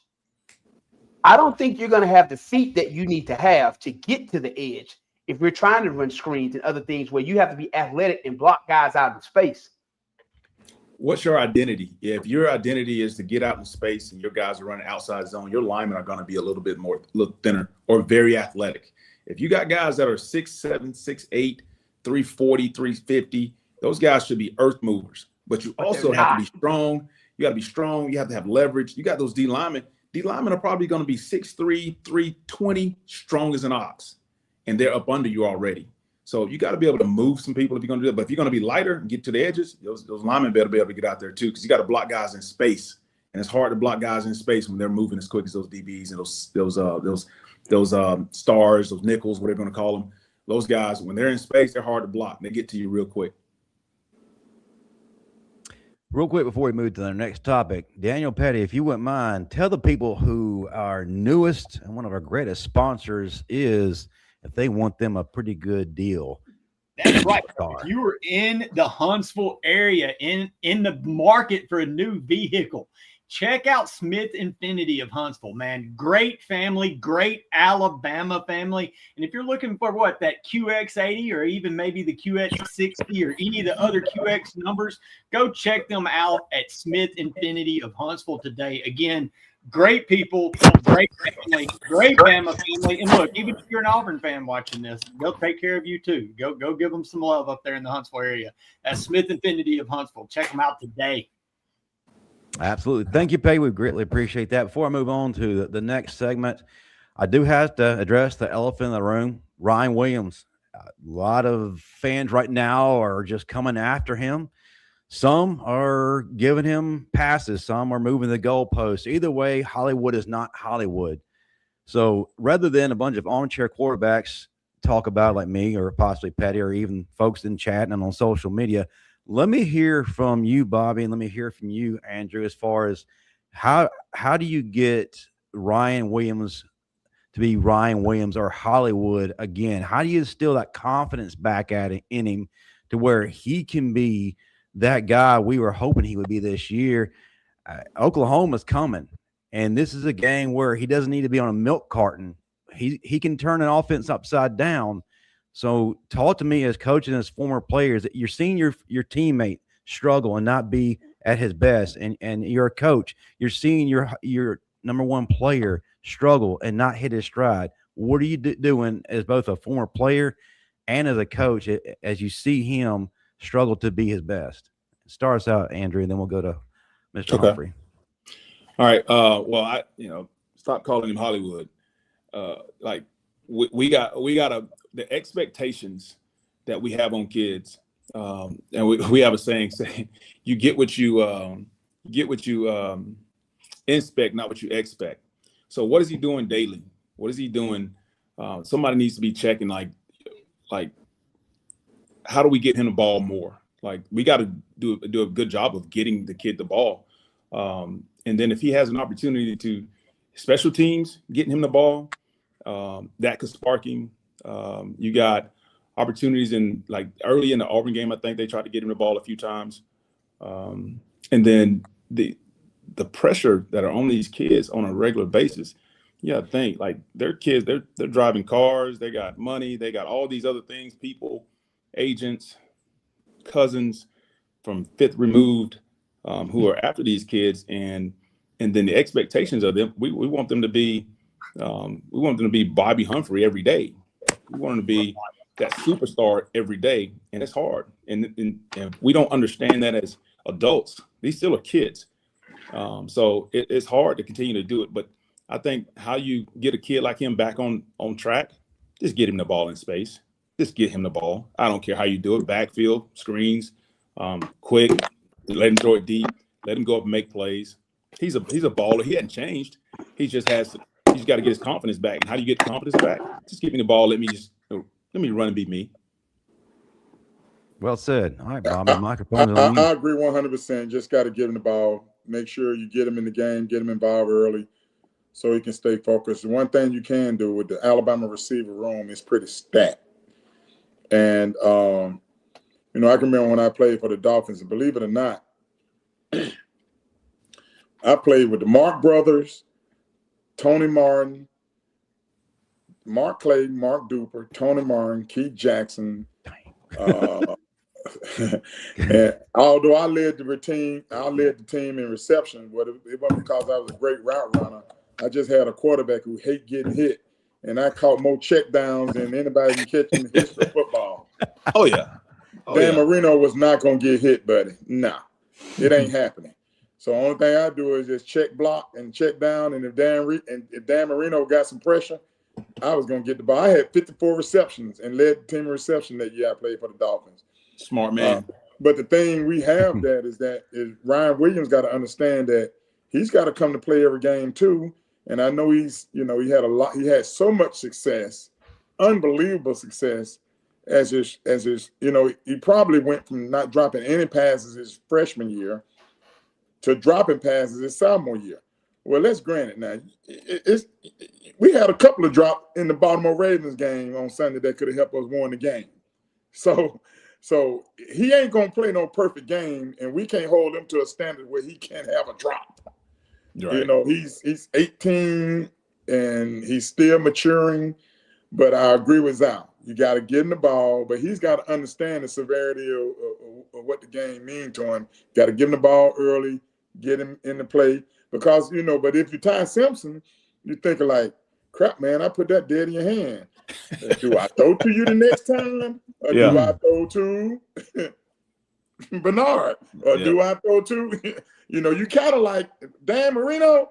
I don't think you're going to have the feet that you need to have to get to the edge if we're trying to run screens and other things where you have to be athletic and block guys out in space. What's your identity? If your identity is to get out in space and your guys are running outside zone, your linemen are going to be a little thinner or very athletic. If you got guys that are 6'7", 6'8", 340, 350, those guys should be earth movers. But you also have to be strong. You got to be strong. You have to have leverage. You got those D linemen. D linemen are probably going to be 6'3", 320, strong as an ox, and they're up under you already. So you got to be able to move some people if you're going to do it. But if you're going to be lighter and get to the edges, those linemen better be able to get out there too, because you got to block guys in space, and it's hard to block guys in space when they're moving as quick as those DBs and those stars, those nickels, whatever you're going to call them. Those guys, when they're in space, they're hard to block. And they get to you real quick. Real quick before we move to the next topic, Daniel Pettey, if you wouldn't mind, tell the people who our newest and one of our greatest sponsors is, if they want them a pretty good deal. That's right. If you are in the Huntsville area, in the market for a new vehicle, check out Smith Infinity of Huntsville, man. Great family, great Alabama family. And if you're looking for that QX80 or even maybe the QX60 or any of the other QX numbers, go check them out at Smith Infinity of Huntsville today. Again, great people, great family, great Bama family. And look, even if you're an Auburn fan watching this, they'll take care of you too. Go give them some love up there in the Huntsville area. That's Smith Infinity of Huntsville. Check them out today. Absolutely. Thank you, Pay. We greatly appreciate that. Before I move on to the next segment, I do have to address the elephant in the room, Ryan Williams. A lot of fans right now are just coming after him. Some are giving him passes. Some are moving the goalposts. Either way, Hollywood is not Hollywood. So rather than a bunch of armchair quarterbacks talk about like me or possibly Pettey or even folks in chat and on social media, let me hear from you, Bobby, and let me hear from you, Andrew, as far as how do you get Ryan Williams to be Ryan Williams or Hollywood again? How do you instill that confidence back in him to where he can be that guy we were hoping he would be this year? Oklahoma's coming, and this is a game where he doesn't need to be on a milk carton. He can turn an offense upside down. So talk to me as coach and as former players that you're seeing your teammate struggle and not be at his best, and you're a coach. You're seeing your number one player struggle and not hit his stride. What are you doing as both a former player and as a coach as you see him struggle to be his best? Start us out, Andrew, and then we'll go to Mr. Humphrey. All right. Well, I stop calling him Hollywood. We got the expectations that we have on kids, and we have a saying you get what you inspect, not what you expect. So what is he doing daily? What is he doing? Somebody needs to be checking, like, how do we get him the ball more? Like, we got to do a good job of getting the kid the ball. And then if he has an opportunity to special teams, getting him the ball, that could spark him. You got opportunities in, like, early in the Auburn game, I think they tried to get him the ball a few times. And then the pressure that are on these kids on a regular basis, you gotta think, like, they're kids, they're driving cars, they got money, they got all these other things, people, agents, cousins from fifth removed, who are after these kids, and then the expectations of them, we want them to be Bobby Humphrey every day. We want them to be that superstar every day, and it's hard. And we don't understand that as adults. These still are kids. So it's hard to continue to do it. But I think how you get a kid like him back on track, just get him the ball in space. Just get him the ball. I don't care how you do it. Backfield, screens, quick, let him throw it deep, let him go up and make plays. He's a baller. He hasn't changed. He's got to get his confidence back. And how do you get confidence back? Just give me the ball. Let me run and be me. Well said. All right, Bobby. Microphone's on you. I agree 100%. Just got to give him the ball. Make sure you get him in the game, get him involved early so he can stay focused. One thing you can do with the Alabama receiver room is pretty stacked. And, I can remember when I played for the Dolphins, and believe it or not, I played with the Mark brothers, Tony Martin, Mark Clayton, Mark Duper, Tony Martin, Keith Jackson. And although I led the team in reception, but it wasn't because I was a great route runner. I just had a quarterback who hate getting hit, and I caught more check downs than anybody can catch in the history of football. Oh yeah. Dan Marino was not gonna get hit, buddy. Nah, it ain't happening. So only thing I do is just check block and check down, and if Dan Marino got some pressure, I was gonna get the ball. I had 54 receptions and led the team in reception that year I played for the Dolphins. Smart man. But the thing we have is Ryan Williams got to understand that he's got to come to play every game too. And I know he had so much success, unbelievable success as his, he probably went from not dropping any passes his freshman year to dropping passes his sophomore year. Well, let's grant it now. We had a couple of drops in the Baltimore Ravens game on Sunday that could have helped us win the game. So he ain't gonna play no perfect game, and we can't hold him to a standard where he can't have a drop. Right. He's 18 and he's still maturing, but I agree with Zow. You got to get him the ball, but he's got to understand the severity of what the game means to him. Got to give him the ball early, get him in the play, because but if you're Ty Simpson, you're thinking like, crap, man, I put that dead in your hand. Do I throw to you the next time? Or do I throw to Bernard? Or do I throw to, you kind of like Dan Marino.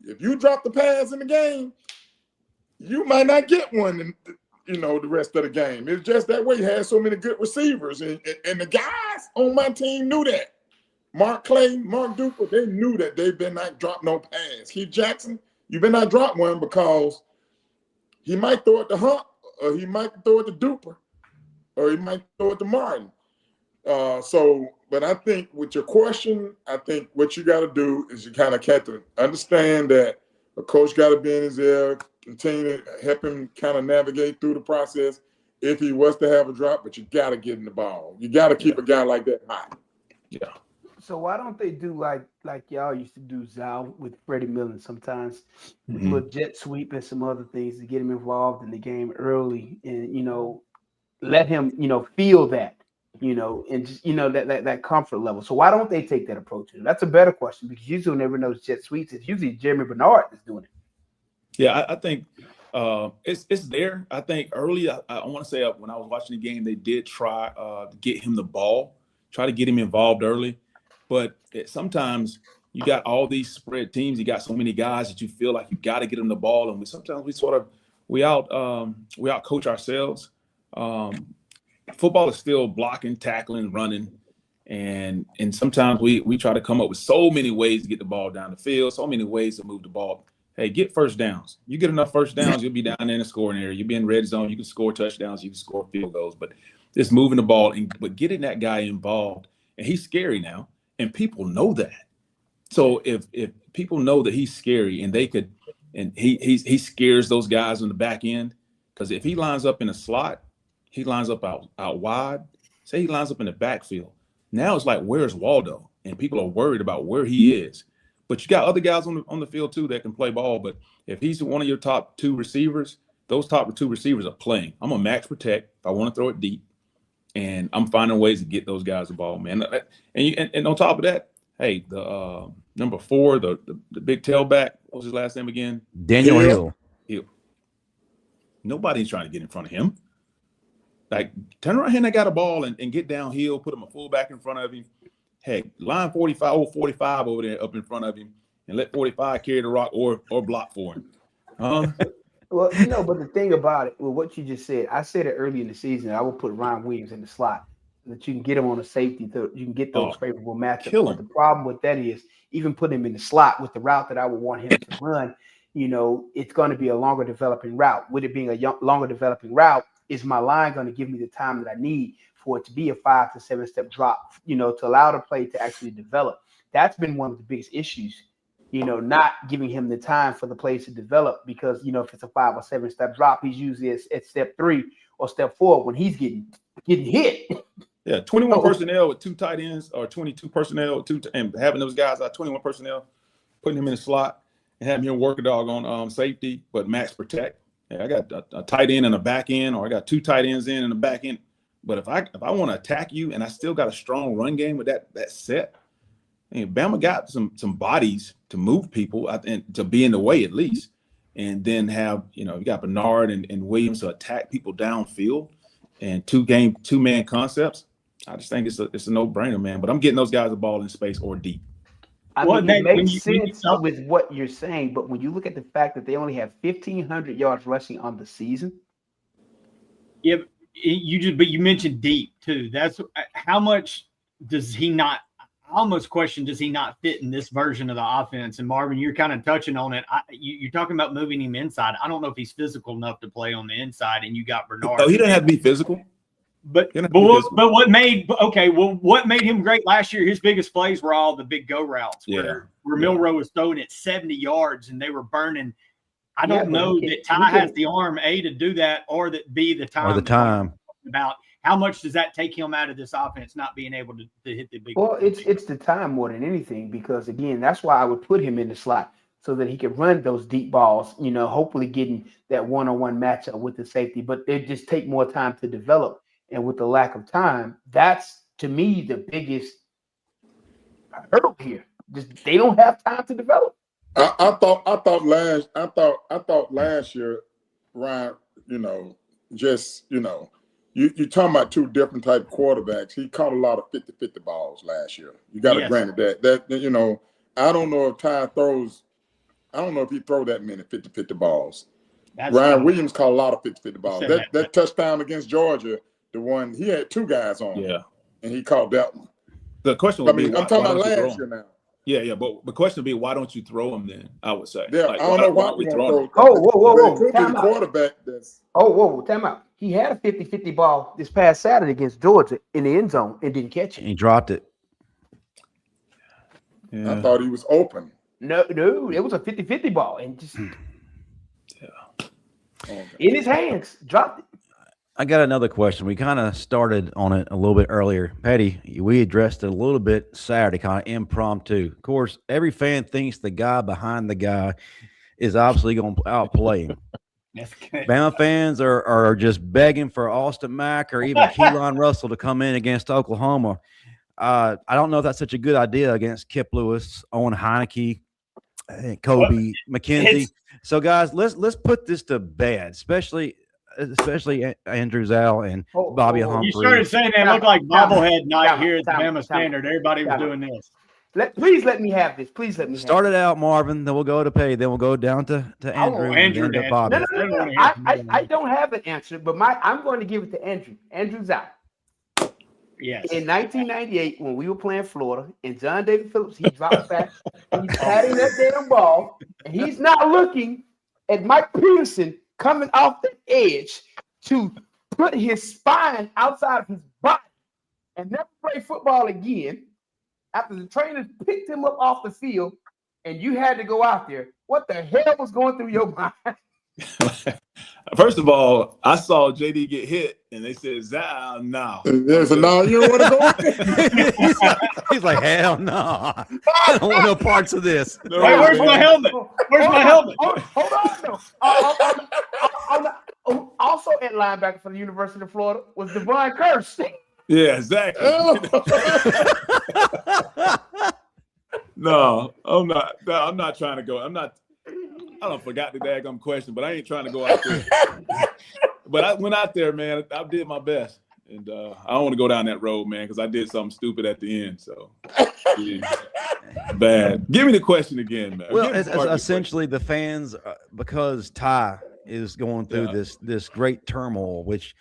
If you drop the pass in the game, you might not get one, the rest of the game. It's just that way. He has so many good receivers. And the guys on my team knew that. Mark Clay, Mark Duper, they knew that they better not drop no pass. Keith Jackson, you better not drop one because he might throw it to Hunt, or he might throw it to Duper, or he might throw it to Martin. But I think with your question, I think what you got to do is you kind of have to understand that a coach got to be in his ear, continue to help him kind of navigate through the process if he was to have a drop, but you got to get him the ball. You got to keep a guy like that high. Yeah. So why don't they do like y'all used to do, Zow, with Freddie Millen sometimes, with a little jet sweep and some other things to get him involved in the game early and, let him, feel that, and just, that comfort level. So why don't they take that approach? That's a better question, because usually never knows jet sweeps. It's usually Jeremy Bernard that's doing it. Yeah, I think it's there. I think early, I want to say when I was watching the game, they did try to get him the ball, try to get him involved early. But sometimes you got all these spread teams. You got so many guys that you feel like you got to get them the ball, and sometimes we out coach ourselves. Football is still blocking, tackling, running, and sometimes we try to come up with so many ways to get the ball down the field, so many ways to move the ball. hey, get first downs. You get enough first downs, you'll be down in the scoring area. You'll be in red zone. You can score touchdowns. You can score field goals. But it's moving the ball but getting that guy involved. And he's scary now, and people know that. So if people know that he's scary, and he scares those guys on the back end, because if he lines up in a slot, he lines up out wide. Say he lines up in the backfield. Now it's like, where's Waldo? And people are worried about where he is. But you got other guys on the field too that can play ball. But if he's one of your top 2 receivers, those top 2 receivers are playing. I'm a max protect if I want to throw it deep, and I'm finding ways to get those guys the ball, man. And on top of that, hey, the number 4, the big tailback, what was his last name again? Daniel Hill. Nobody's trying to get in front of him. Like, turn around here and I got a ball and get downhill, put him a fullback in front of him. Hey, line 45 over there up in front of him, and let 45 carry the rock or block for him. Well, but the thing about it, well, what you just said, I said it early in the season, I will put Ryan Williams in the slot so that you can get him on a safety, so you can get those favorable matchups. Kill him. But the problem with that is, even put him in the slot with the route that I would want him to run, it's going to be a longer developing route. With it being a longer developing route, is my line going to give me the time that I need for it to be a 5 to 7 step drop, to allow the play to actually develop? That's been one of the biggest issues, not giving him the time for the plays to develop, because, if it's a 5 or 7 step drop, he's usually at step 3 or step 4 when he's getting hit. Yeah, 21 personnel with 2 tight ends, or 22 personnel with 2, and having those guys out, 21 personnel, putting him in the slot and having him work a dog on safety, but max protect. Yeah, I got a tight end and a back end, or I got 2 tight ends in and a back end. But if I want to attack you and I still got a strong run game with that set, Bama got some bodies to move people and to be in the way at least, and then have you got Bernard and Williams to attack people downfield, and 2-man concepts. I just think it's a no-brainer, man. But I'm getting those guys the ball in space or deep. It makes sense with what you're saying, but when you look at the fact that they only have 1,500 yards rushing on the season. Yeah, you mentioned deep too. That's how much does he not? I almost question, does he not fit in this version of the offense? And Marvin, you're kind of touching on it. You're talking about moving him inside. I don't know if he's physical enough to play on the inside. And you got Bernard. Oh, he doesn't have to be physical. But what made him great last year? His biggest plays were all the big go routes where Milroe was throwing it 70 yards and they were burning. I don't know that Ty has the arm to do that, or that the time. About how much does that take him out of this offense, not being able to hit the big. Well, it's the time more than anything, because again, that's why I would put him in the slot so that he could run those deep balls. Hopefully getting that one-on-one matchup with the safety, but they just take more time to develop. And with the lack of time, that's to me the biggest hurdle here. Just they don't have time to develop. I thought last year, Ryan, you're talking about 2 different type of quarterbacks. He caught a lot of 50-50 balls last year. You got to grant it that I don't know if Ty throws. I don't know if he throw that many 50-50 balls. Ryan Williams caught a lot of 50-50 balls. That touchdown against Georgia. The one he had 2 guys on, and he caught that one. The question would be, I'm talking about last year now. Yeah, but the question would be, why don't you throw him then? I would say. Yeah, I don't know why we throw him. Whoa. It could be the quarterback that's. Time out. He had a 50-50 ball this past Saturday against Georgia in the end zone and didn't catch it. He dropped it. Yeah. I thought he was open. No, it was a 50-50 ball and just in his hands, dropped it. I got another question. We kind of started on it a little bit earlier. Pettey, we addressed it a little bit Saturday, kind of impromptu. Of course, every fan thinks the guy behind the guy is obviously going to outplay him. Bama fans are just begging for Austin Mack or even Keelan Russell to come in against Oklahoma. I don't know if that's such a good idea against Kip Lewis, Owen Heineke, Kobe McKenzie. So, guys, let's put this to bed, especially Andrew Zow and Bobby Humphrey. You started saying that looked like bobblehead night here at the Bama Standard. Everybody was doing this. Please let me have this. Please let me start it out, Marvin. Then we'll go to Pettey. Then we'll go down to Andrew. Andrew to Bobby. No. I don't have an answer, but I'm going to give it to Andrew. Andrew Zow. Yes. In 1998, when we were playing Florida, and John David Phillips, he dropped back. He's patting that damn ball. And he's not looking at Mike Peterson coming off the edge to put his spine outside of his body and never play football again after the trainers picked him up off the field and you had to go out there. What the hell was going through your mind? First of all, I saw JD get hit, and they said, "Zow, no." So no, you don't want to go. he's like, hell no. I don't want no parts of this. No, Hey, where's my helmet? Where's my helmet? Hold on. Also at linebacker for the University of Florida was Devon Kearse. Yeah, exactly. No, I'm not. No, I'm not trying to go. I don't forgot the daggum question, but I ain't trying to go out there. But I went out there, man. I did my best, and I don't want to go down that road, man, because I did something stupid at the end. So yeah. Bad. Give me the question again, man. Well, it's essentially the fans, because Ty is going through this great turmoil, which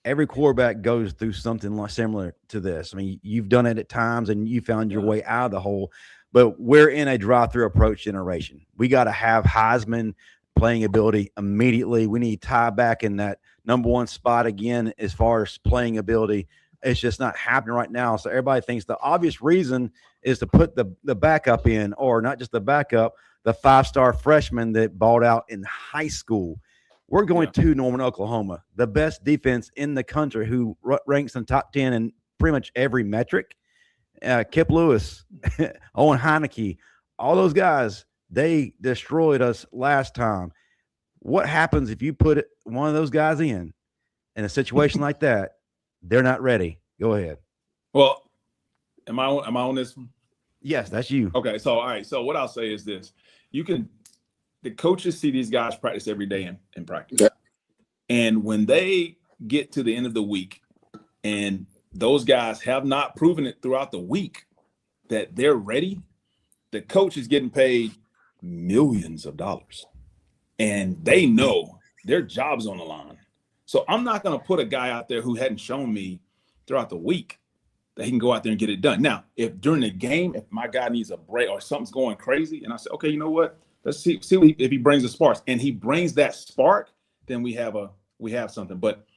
every quarterback goes through something similar to this. I mean, you've done it at times, and you found your way out of the hole. But we're in a drive-through approach generation. We got to have Heisman playing ability immediately. We need Ty back in that number one spot again as far as playing ability. It's just not happening right now. So everybody thinks the obvious reason is to put the backup in, or not just the backup, the five-star freshman that balled out in high school. We're going to Norman, Oklahoma, the best defense in the country, who ranks in the top 10 in pretty much every metric. Kip Lewis, Owen Heineke, all those guys, they destroyed us last time. What happens if you put one of those guys in a situation like that? They're not ready. Go ahead. Well, am I on this one? Yes, that's you. Okay, so all right. So what I'll say is this: the coaches see these guys practice every day in practice, and when they get to the end of the week, and those guys have not proven it throughout the week that they're ready, the coach is getting paid millions of dollars, and they know their job's on the line. So I'm not going to put a guy out there who hadn't shown me throughout the week that he can go out there and get it done. Now, if during the game, if my guy needs a break or something's going crazy, and I say, okay, you know what? Let's see if he brings a spark, and he brings that spark, then we have something. But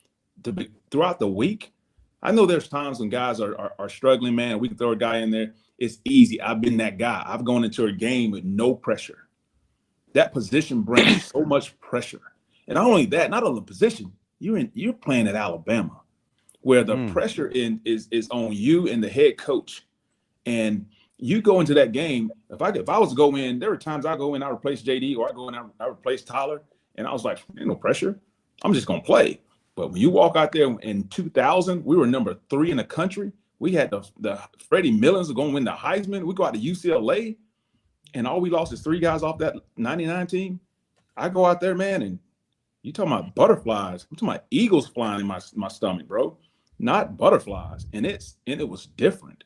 throughout the week, I know there's times when guys are struggling, man. We can throw a guy in there. It's easy. I've been that guy. I've gone into a game with no pressure. That position brings so much pressure. And not only that, not only the position, you're playing at Alabama, where the pressure is on you and the head coach. And you go into that game, if I was to go in, there were times I go in, I replace JD, or I go in, I replace Tyler, and I was like, ain't no pressure. I'm just gonna play. But when you walk out there in 2000, we were number 3 in the country. We had the Freddie Millens going to win the Heisman. We go out to UCLA, and all we lost is 3 guys off that 99 team. I go out there, man, and you talking about butterflies. I'm talking about eagles flying in my stomach, bro. Not butterflies. And it was different.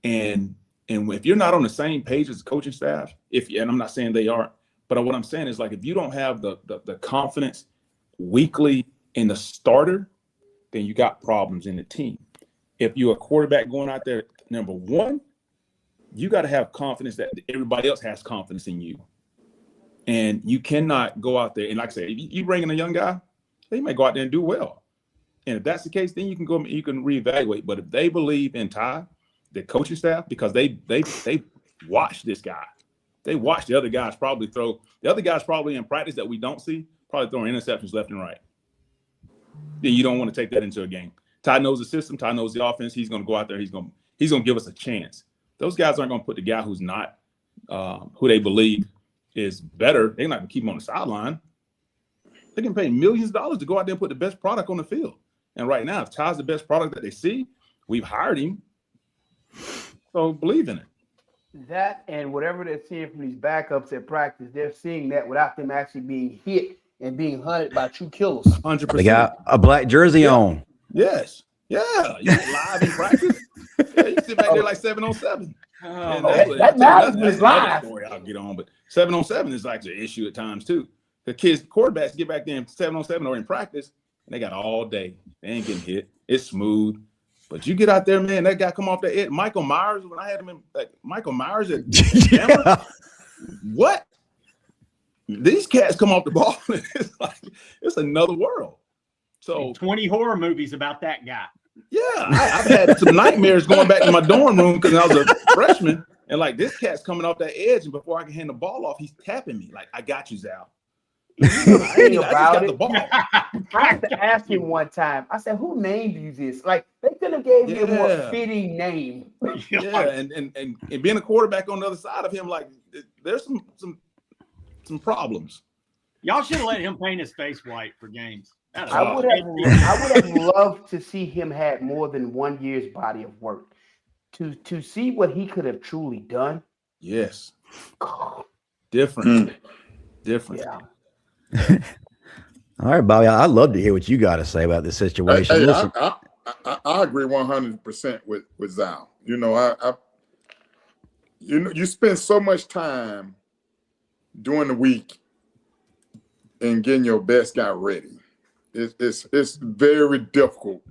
And if you're not on the same page as the coaching staff, and I'm not saying they aren't, but what I'm saying is, like, if you don't have the confidence weekly in the starter, then you got problems in the team. If you're a quarterback going out there, number one, you got to have confidence that everybody else has confidence in you. And you cannot go out there, and like I said, if you bring in a young guy, they may go out there and do well. And if that's the case, then you can reevaluate. But if they believe in Ty, the coaching staff, because they watch this guy. They watch the other guys probably throw. The other guys probably in practice that we don't see, probably throwing interceptions left and right. Then you don't want to take that into a game. Ty knows the system. Ty knows the offense. He's going to go out there. He's going to give us a chance. Those guys aren't going to put the guy who's not, who they believe is better. They're not going to keep him on the sideline. They can pay millions of dollars to go out there and put the best product on the field. And right now, if Ty's the best product that they see, we've hired him. So believe in it. That and whatever they're seeing from these backups at practice, they're seeing that without them actually being hit and being hunted by true killers. 100%. They got a black jersey on. Yes. Yeah. You live in practice. Yeah, you sit back there like 7-on-7. That matters when it's live. Story I'll get on, but 7-on-7 is like an issue at times too. The quarterbacks get back there in 7-on-7 or in practice, and they got all day. They ain't getting hit. It's smooth. But you get out there, man, that guy come off the edge. Michael Myers, when I had him in, like, Michael Myers at Bama, what? these cats come off the ball, and it's like it's another world. So 20 horror movies about that guy. Yeah, I've had some nightmares going back to my dorm room because I was a freshman, and like this cat's coming off that edge, and before I can hand the ball off, he's tapping me like, "I got you, Zow." I just got the ball. I had to ask him one time. I said, "Who named you this?" Like they could have gave you a more fitting name. Yeah, and being a quarterback on the other side of him, like there's some problems. Y'all should have let him paint his face white for games. I would have loved to see him had more than 1 year's body of work to see what he could have truly done. Yes, different. Yeah. All right, Bobby. I'd love to hear what you got to say about this situation. I agree 100% with Zow. You know, you spend so much time during the week and getting your best guy ready. It's very difficult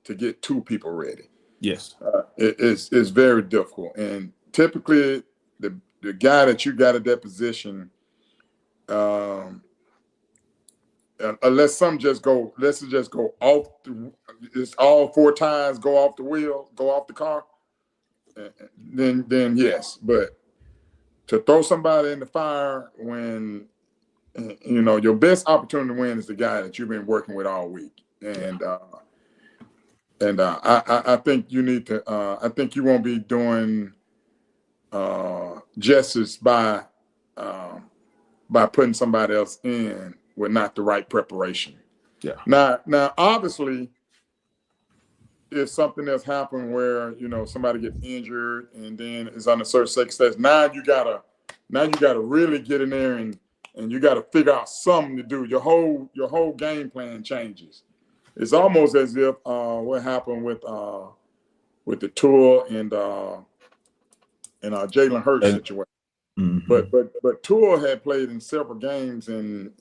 to get two people ready. Yes, it's very difficult, and typically the guy that you got at that position, unless some just go off. It's all four tires go off the wheel, go off the car. Then yes, but to throw somebody in the fire when you know your best opportunity to win is the guy that you've been working with all week, and I think you need to. I think you won't be doing justice by putting somebody else in with not the right preparation. Yeah. Now, obviously, if something else happened where somebody gets injured and then is under certain circumstances, now you gotta really get in there and you gotta figure out something to do. Your whole game plan changes. It's almost as if what happened with the Tua and Jalen Hurts situation. Mm-hmm. But Tua had played in several games and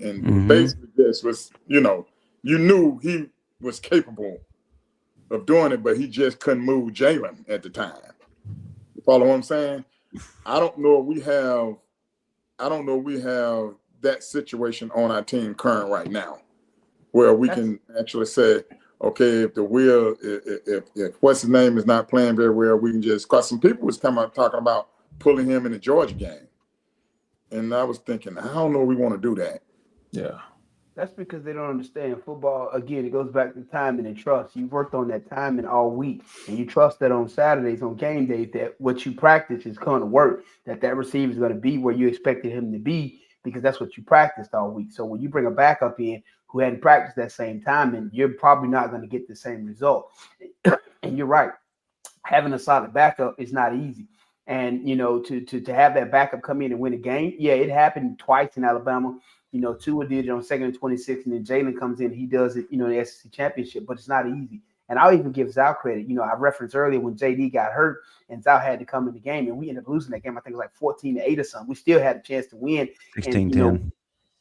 basically this was you knew he was capable of doing it, but he just couldn't move Jalen at the time. You follow what I'm saying? I don't know if we have that situation on our team current right now, where we can actually say, okay, if what's his name is not playing very well, we can just, because some people was talking about pulling him in the Georgia game. And I was thinking, I don't know if we want to do that. Yeah. That's because they don't understand football. Again, it goes back to timing and trust. You worked on that timing all week, and you trust that on Saturdays, on game days, that what you practice is going to work, that receiver is going to be where you expected him to be, because that's what you practiced all week. So when you bring a backup in who hadn't practiced that same time, and you're probably not going to get the same result. And you're right. Having a solid backup is not easy. And, to have that backup come in and win a game, yeah, it happened twice in Alabama. Tua did it on 2nd and 26, and then Jalen comes in, he does it, in the SEC championship, but it's not easy. And I'll even give Zow credit. I referenced earlier when JD got hurt and Zow had to come in the game, and we ended up losing that game. I think it was like 14-8 or something. We still had a chance to win. 16-10.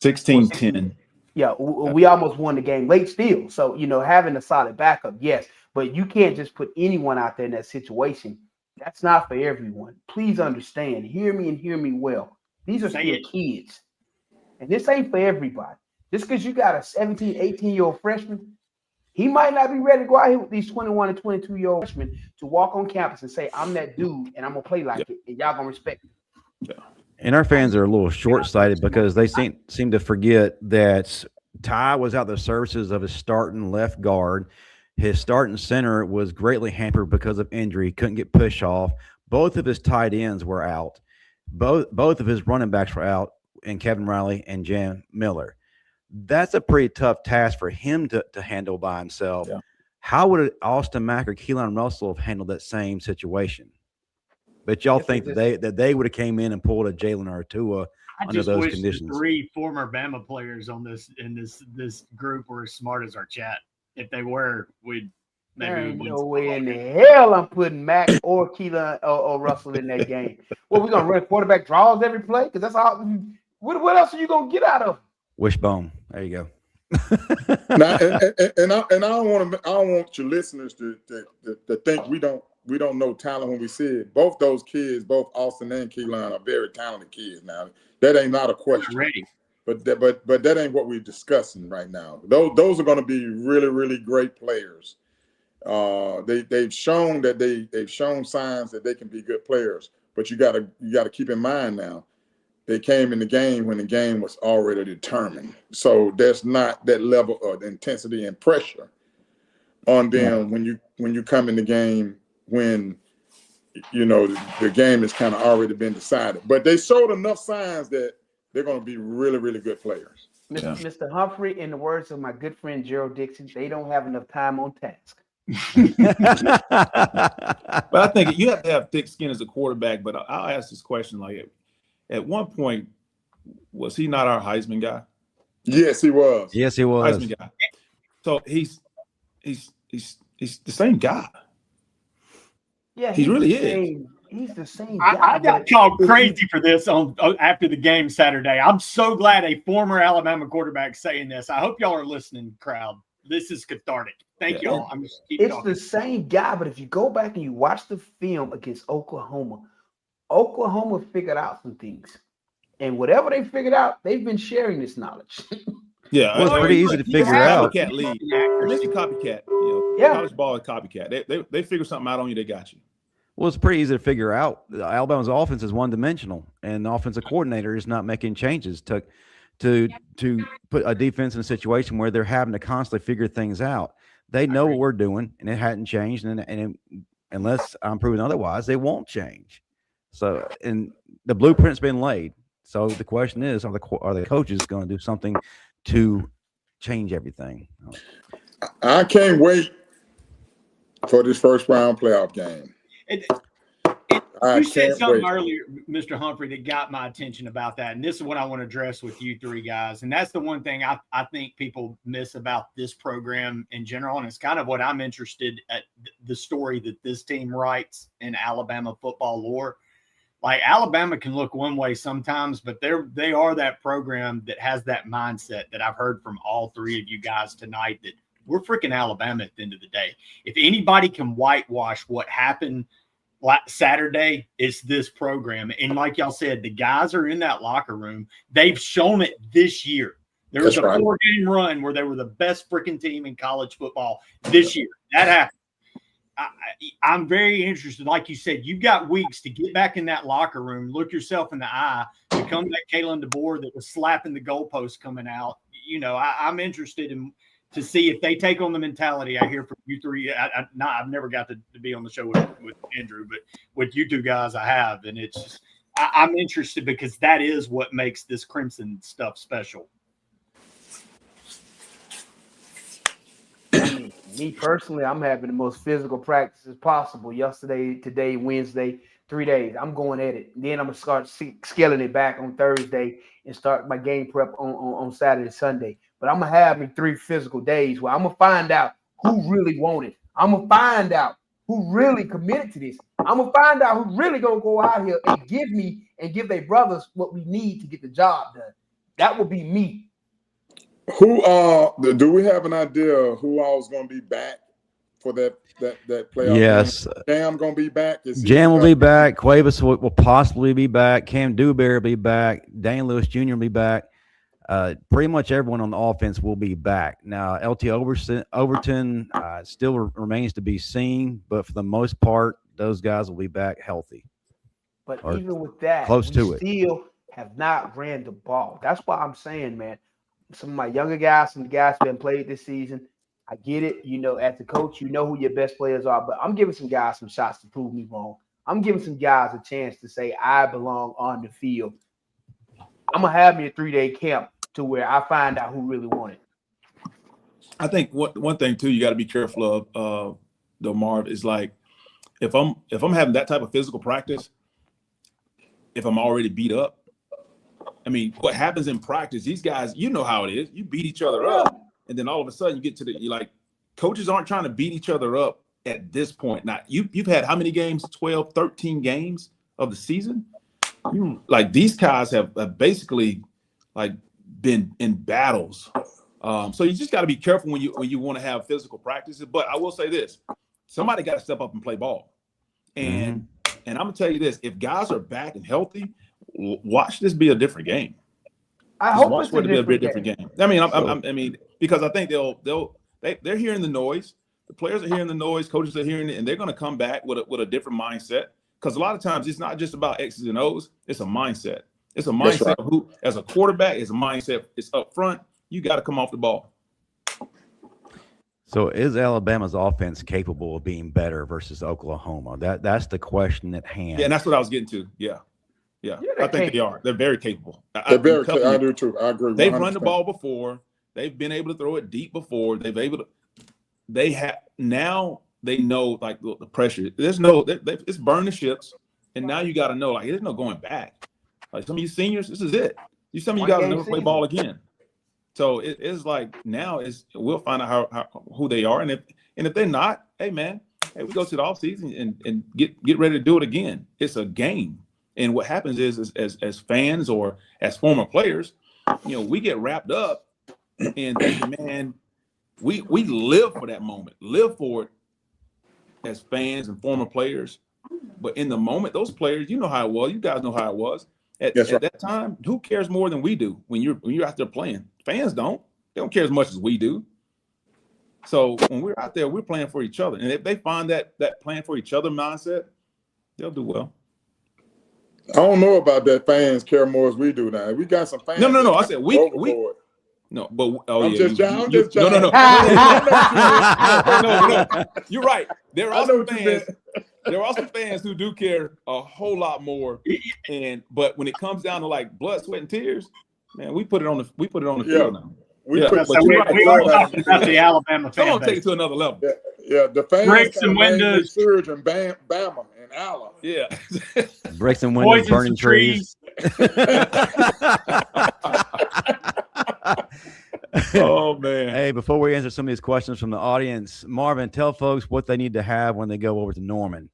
16-10. Yeah, we almost won the game late still. So, having a solid backup, yes, but you can't just put anyone out there in that situation. That's not for everyone. Please understand. Hear me and hear me well. These are still kids. And this ain't for everybody. Just because you got a 17, 18-year-old freshman, he might not be ready to go out here with these 21 and 22-year-old freshmen to walk on campus and say, I'm that dude, and I'm going to play like it, and y'all going to respect me. Yeah. And our fans are a little short-sighted because they seem to forget that Ty was out the services of his starting left guard. His starting center was greatly hampered because of injury. Couldn't get push off. Both of his tight ends were out. Both of his running backs were out, and Kevin Riley and Jan Miller. That's a pretty tough task for him to handle by himself. Yeah. How would Austin Mack or Keelan Russell have handled that same situation? But y'all think that they would have came in and pulled a Jalen or a Tua under those conditions? The 3 former Bama players in this group were as smart as our chat. If they were, we'd maybe no way in the hell I'm putting Mac or Keelan or Russell in that game. Well, we're gonna run quarterback draws every play because that's all. What else are you gonna get out of them? Wishbone. There you go. Now, and I don't want your listeners to think we don't know talent when we see it. Both those kids, both Austin and Keelan, are very talented kids. Now that ain't not a question. Ready. But that ain't what we're discussing right now. Those are going to be really, really great players. They've shown that they've shown signs that they can be good players. But you got to keep in mind now, they came in the game when the game was already determined. So there's not that level of intensity and pressure on them when you come in the game when the game has kind of already been decided. But they showed enough signs that they're going to be really, really good players. Mr. Humphrey, in the words of my good friend Gerald Dixon, they don't have enough time on task. But I think you have to have thick skin as a quarterback. But I'll ask this question: like, at one point, was he not our Heisman guy? Yes, he was. Yes, he was. Heisman guy. So he's the same guy. Yeah, he really is. He's the same guy. I got called crazy for this after the game Saturday. I'm so glad a former Alabama quarterback saying this. I hope y'all are listening, crowd. This is cathartic. Thank y'all. I'm just keep It's talking. the same guy, but if you go back and you watch the film against Oklahoma figured out some things. And whatever they figured out, they've been sharing this knowledge. Yeah, well, it's pretty easy to figure out. Copycat league. It's a copycat. College ball is copycat. They figure something out on you, they got you. Well, it's pretty easy to figure out. Alabama's offense is one-dimensional, and the offensive coordinator is not making changes to put a defense in a situation where they're having to constantly figure things out. They know what we're doing, and it hadn't changed. And unless I'm proven otherwise, they won't change. So, and the blueprint's been laid. So the question is, are the coaches going to do something to change everything? I can't wait for this first round playoff game. You said something earlier, Mr. Humphrey, that got my attention about that. And this is what I want to address with you three guys. And that's the one thing I think people miss about this program in general. And it's kind of what I'm interested at, the story that this team writes in Alabama football lore. Like, Alabama can look one way sometimes, but they are that program that has that mindset that I've heard from all three of you guys tonight, that we're freaking Alabama at the end of the day. If anybody can whitewash what happened Saturday, it's this program. And like y'all said, the guys are in that locker room. They've shown it this year. There was a 4-game run where they were the best freaking team in college football this year. That happened. I'm very interested. Like you said, you've got weeks to get back in that locker room, look yourself in the eye, become that Kalen DeBoer that was slapping the goalpost coming out. I'm interested to see if they take on the mentality I hear from you three. I've never got to be on the show with Andrew, but with you two guys I have. And it's just, I'm interested because that is what makes this Crimson stuff special. Me personally, I'm having the most physical practices possible. Yesterday, today, Wednesday, 3 days. I'm going at it. Then I'm going to start scaling it back on Thursday and start my game prep on Saturday, Sunday. But I'm going to have me 3 physical days where I'm going to find out who really wanted. I'm going to find out who really committed to this. I'm going to find out who really going to go out here and give their brothers what we need to get the job done. That will be me. Who do we have an idea who all is going to be back for that playoff? Yes, game? Jam going to be back. Jam will be back. Cuevas will possibly be back. Cam Dewberry will be back. Daniel Lewis Jr. will be back. Pretty much everyone on the offense will be back. Now, LT Overton still remains to be seen, but for the most part, those guys will be back healthy. But even with that, close to it, still have not ran the ball. That's why I'm saying, man. Some of my younger guys, some guys who haven't played this season, I get it. As a coach, you know who your best players are, but I'm giving some guys some shots to prove me wrong. I'm giving some guys a chance to say I belong on the field. I'm going to have me a 3-day camp to where I find out who really won it. I think one thing, too, you got to be careful of, though, Marv, is like if I'm having that type of physical practice, if I'm already beat up, I mean, what happens in practice, these guys, you know how it is. You beat each other up, and then all of a sudden you get to you're like, coaches aren't trying to beat each other up at this point. Now, you've had how many games? 12, 13 games of the season? These guys have basically, been in battles. So you just got to be careful when you want to have physical practices. But I will say this. Somebody got to step up and play ball. And I'm going to tell you this. If guys are back and healthy, watch this be a different game. I hope watch it's for it to be a bit different different game. I mean, because I think they're hearing the noise. The players are hearing the noise. Coaches are hearing it, and they're going to come back with a different mindset. Because a lot of times it's not just about X's and O's. It's a mindset. It's a mindset of who, as a quarterback, it's a mindset. It's up front. You got to come off the ball. So is Alabama's offense capable of being better versus Oklahoma? That's the question at hand. Yeah, and that's what I was getting to. Yeah, I think they are. They're very capable. They're very capable. I do too. I agree. 100%. They've run the ball before. They've been able to throw it deep before. Now they know like the pressure. It's burn the ships, and now you got to know like there's no going back. Like some of you seniors, this is it. Some of you guys will never play ball again. So it's like now we'll find out who they are, and if they're not, hey man, we go to the offseason and get ready to do it again. It's a game, and what happens is as fans or as former players, we get wrapped up and thinking, man, we live for that moment, live for it as fans and former players. But in the moment, those players, you know how it was. You guys know how it was. At that time, who cares more than we do when you're out there playing? Fans don't. They don't care as much as we do. So when we're out there, we're playing for each other. And if they find that playing for each other mindset, they'll do well. I don't know about that. Fans care more as we do now. We got some fans. No. I said we. No, but I'm just No. You're right. There are some fans. There are some fans who do care a whole lot more. But when it comes down to like blood, sweat, and tears, man, we put it on the field now. We are talking about the Alabama fan base. Take it to another level. Yeah, the fans breaks and windows, surge and Bama and Alabama. Yeah, breaks and windows, burning trees. Oh man! Hey, before we answer some of these questions from the audience, Marvin, tell folks what they need to have when they go over to Norman.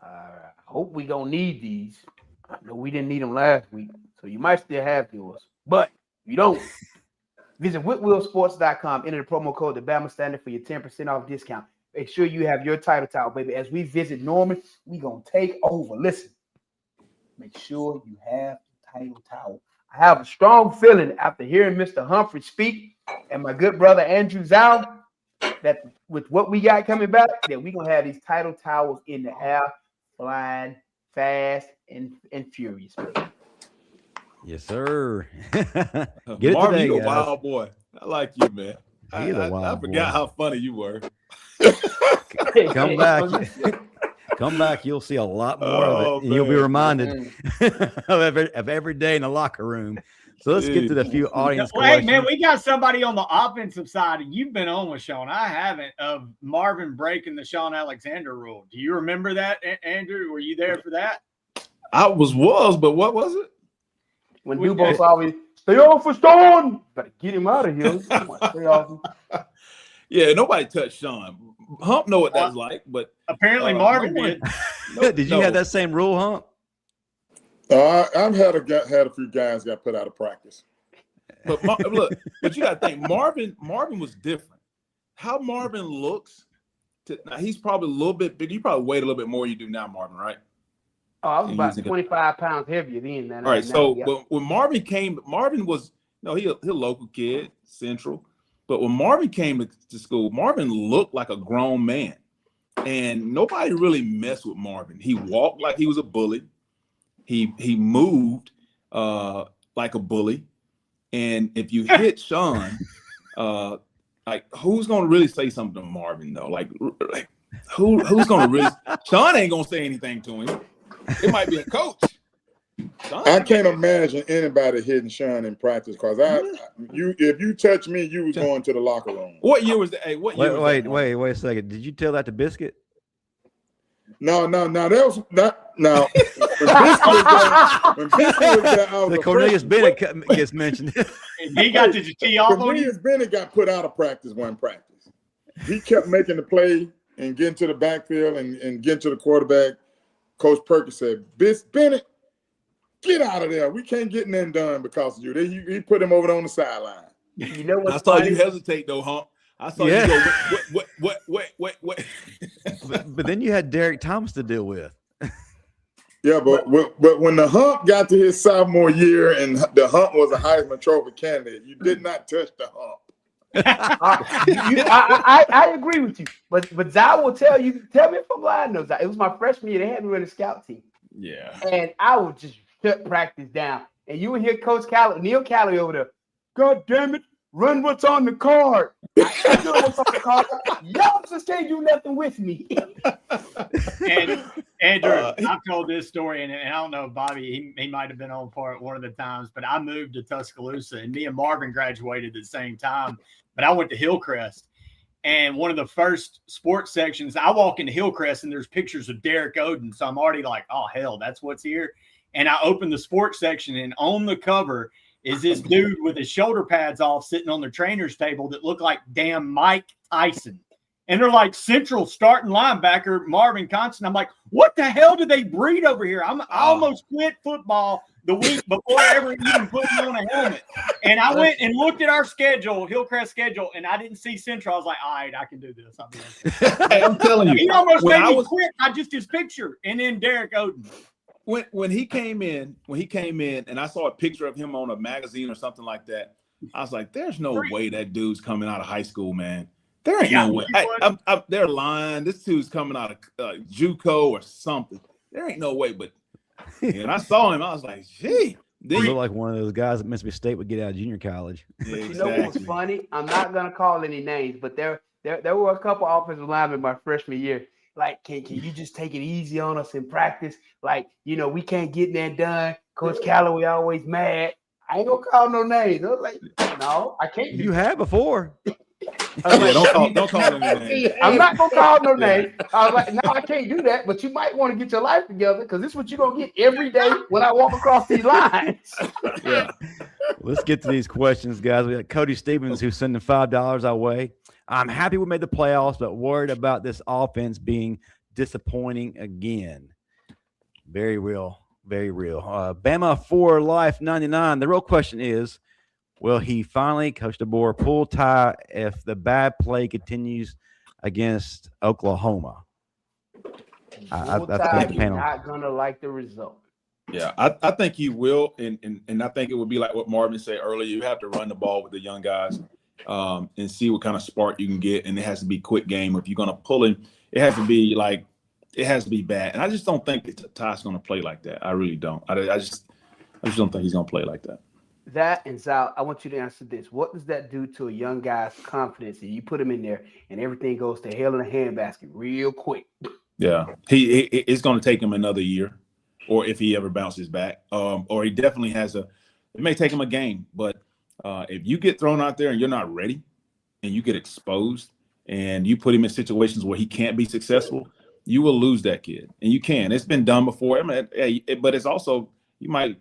I hope we gonna need these. I know we didn't need them last week, so you might still have yours. But if you don't, visit whitwillsports.com. Enter the promo code the Bama Standard for your 10% off discount. Make sure you have your title towel, baby. As we visit Norman, we gonna take over. Listen, make sure you have the title towel. I have a strong feeling after hearing Mr. Humphrey speak and my good brother Andrew Zow that with what we got coming back, that we're going to have these title towels in the air, flying fast and furious. Yes, sir. Get Marvin, it today, you a wild boy. I like you, man. I forgot how funny you were. Come back. Come back, you'll see a lot more of it, and you'll be reminded of every day in the locker room. So let's get to the few audience questions. Hey, man, we got somebody on the offensive side, and you've been on with Sean. I haven't, of Marvin breaking the Sean Alexander rule. Do you remember that, Andrew? Were you there for that? I was, but what was it? When Dubos always, stay off for Sean. Better get him out of here. Stay off. Yeah, nobody touched Sean. Hump know what that's like, but apparently Marvin did. Did you have that same rule, Hump? I've had a few guys got put out of practice. But look, but you got to think Marvin was different. How Marvin looks, now he's probably a little bit bigger. You probably weighed a little bit more than you do now, Marvin, right? Oh, I was about 25 pounds heavier then. All right, so when Marvin came, Marvin was he a local kid, Central. But when Marvin came to school, Marvin looked like a grown man, and nobody really messed with Marvin. He walked like he was a bully. He moved like a bully, and if you hit Sean, like who's gonna really say something to Marvin though? Like who's gonna really? Sean ain't gonna say anything to him. It might be a coach. I can't imagine anybody hitting Sean in practice because if you touch me, you was going to the locker room. What year was that? Hey, what year? Wait a second. Did you tell that to Biscuit? No. That was not. No. When Biscuit was there, the Cornelius Bennett gets mentioned. He got to tee off on you. Cornelius Bennett got put out of practice one practice. He kept making the play and getting to the backfield and getting to the quarterback. Coach Perkins said, Bennett, get out of there. We can't get nothing done because of you. He put him over on the sideline. You know what? I saw you hesitate though, Hump. I saw you go, what? But then you had Derek Thomas to deal with. Yeah, but when the Hump got to his sophomore year and the Hump was a Heisman Trophy candidate, you did not touch the Hump. I agree with you, but Zow will tell me if I'm lying. Though, Zow. It was my freshman year. They had me run a scout team. Yeah. And I would just shut practice down. And you would hear Coach Neil Callaway over there, God damn it, run what's on the card. I know what's on the card. Y'all just can't do nothing with me. And Andrew, I've told this story, and I don't know, Bobby, he might have been on for it one of the times, but I moved to Tuscaloosa, and me and Marvin graduated at the same time, but I went to Hillcrest. And one of the first sports sections, I walk into Hillcrest, and there's pictures of Derek Oden. So I'm already like, oh, hell, that's what's here. And I open the sports section, and on the cover is this dude with his shoulder pads off sitting on the trainer's table that looked like damn Mike Tyson. And they're like, Central starting linebacker, Marvin Constant. I'm like, what the hell did they breed over here? I almost quit football the week before ever even putting on a helmet. And I went and looked at our schedule, Hillcrest schedule, and I didn't see Central. I was like, all right, I can do this. Hey, I'm telling you. He almost made me quit by just his picture. And then Derek Oden. When he came in, and I saw a picture of him on a magazine or something like that, I was like, there's no way that dude's coming out of high school, man. There ain't no way. They're lying. This dude's coming out of JUCO or something. There ain't no way. But and I saw him, I was like, gee. He looked like one of those guys that Mississippi State would get out of junior college. Yeah, exactly. You know what's funny? I'm not gonna call any names, but there were a couple offensive linemen my freshman year. Like, can you just take it easy on us in practice? Like, we can't get that done. Coach Callaway always mad. I ain't gonna call no names. I was like, no, I can't. You have before. Don't call any names. I'm not gonna call no names. I was like, no, I can't do that. But you might want to get your life together because this is what you're gonna get every day when I walk across these lines. Yeah. Let's get to these questions, guys. We got Cody Stevens who's sending $5 our way. I'm happy we made the playoffs, but worried about this offense being disappointing again. Very real, very real. Bama for life 99. The real question is, will he finally, Coach DeBoer, pull Ty if the bad play continues against Oklahoma? I think the panel not gonna like the result. Yeah, I think he will, and I think it would be like what Marvin said earlier. You have to run the ball with the young guys and see what kind of spark you can get, and it has to be quick game. If you're gonna pull him, it has to be bad. And I just don't think that Ty's gonna play like that. I really don't. I just don't think he's gonna play like that. That and Zow, I want you to answer this. What does that do to a young guy's confidence? And you put him in there, and everything goes to hell in a handbasket real quick. Yeah, it's going to take him another year, or if he ever bounces back, or he definitely has it may take him a game. But if you get thrown out there and you're not ready, and you get exposed, and you put him in situations where he can't be successful, you will lose that kid, and you can. It's been done before. I mean, but it's also you might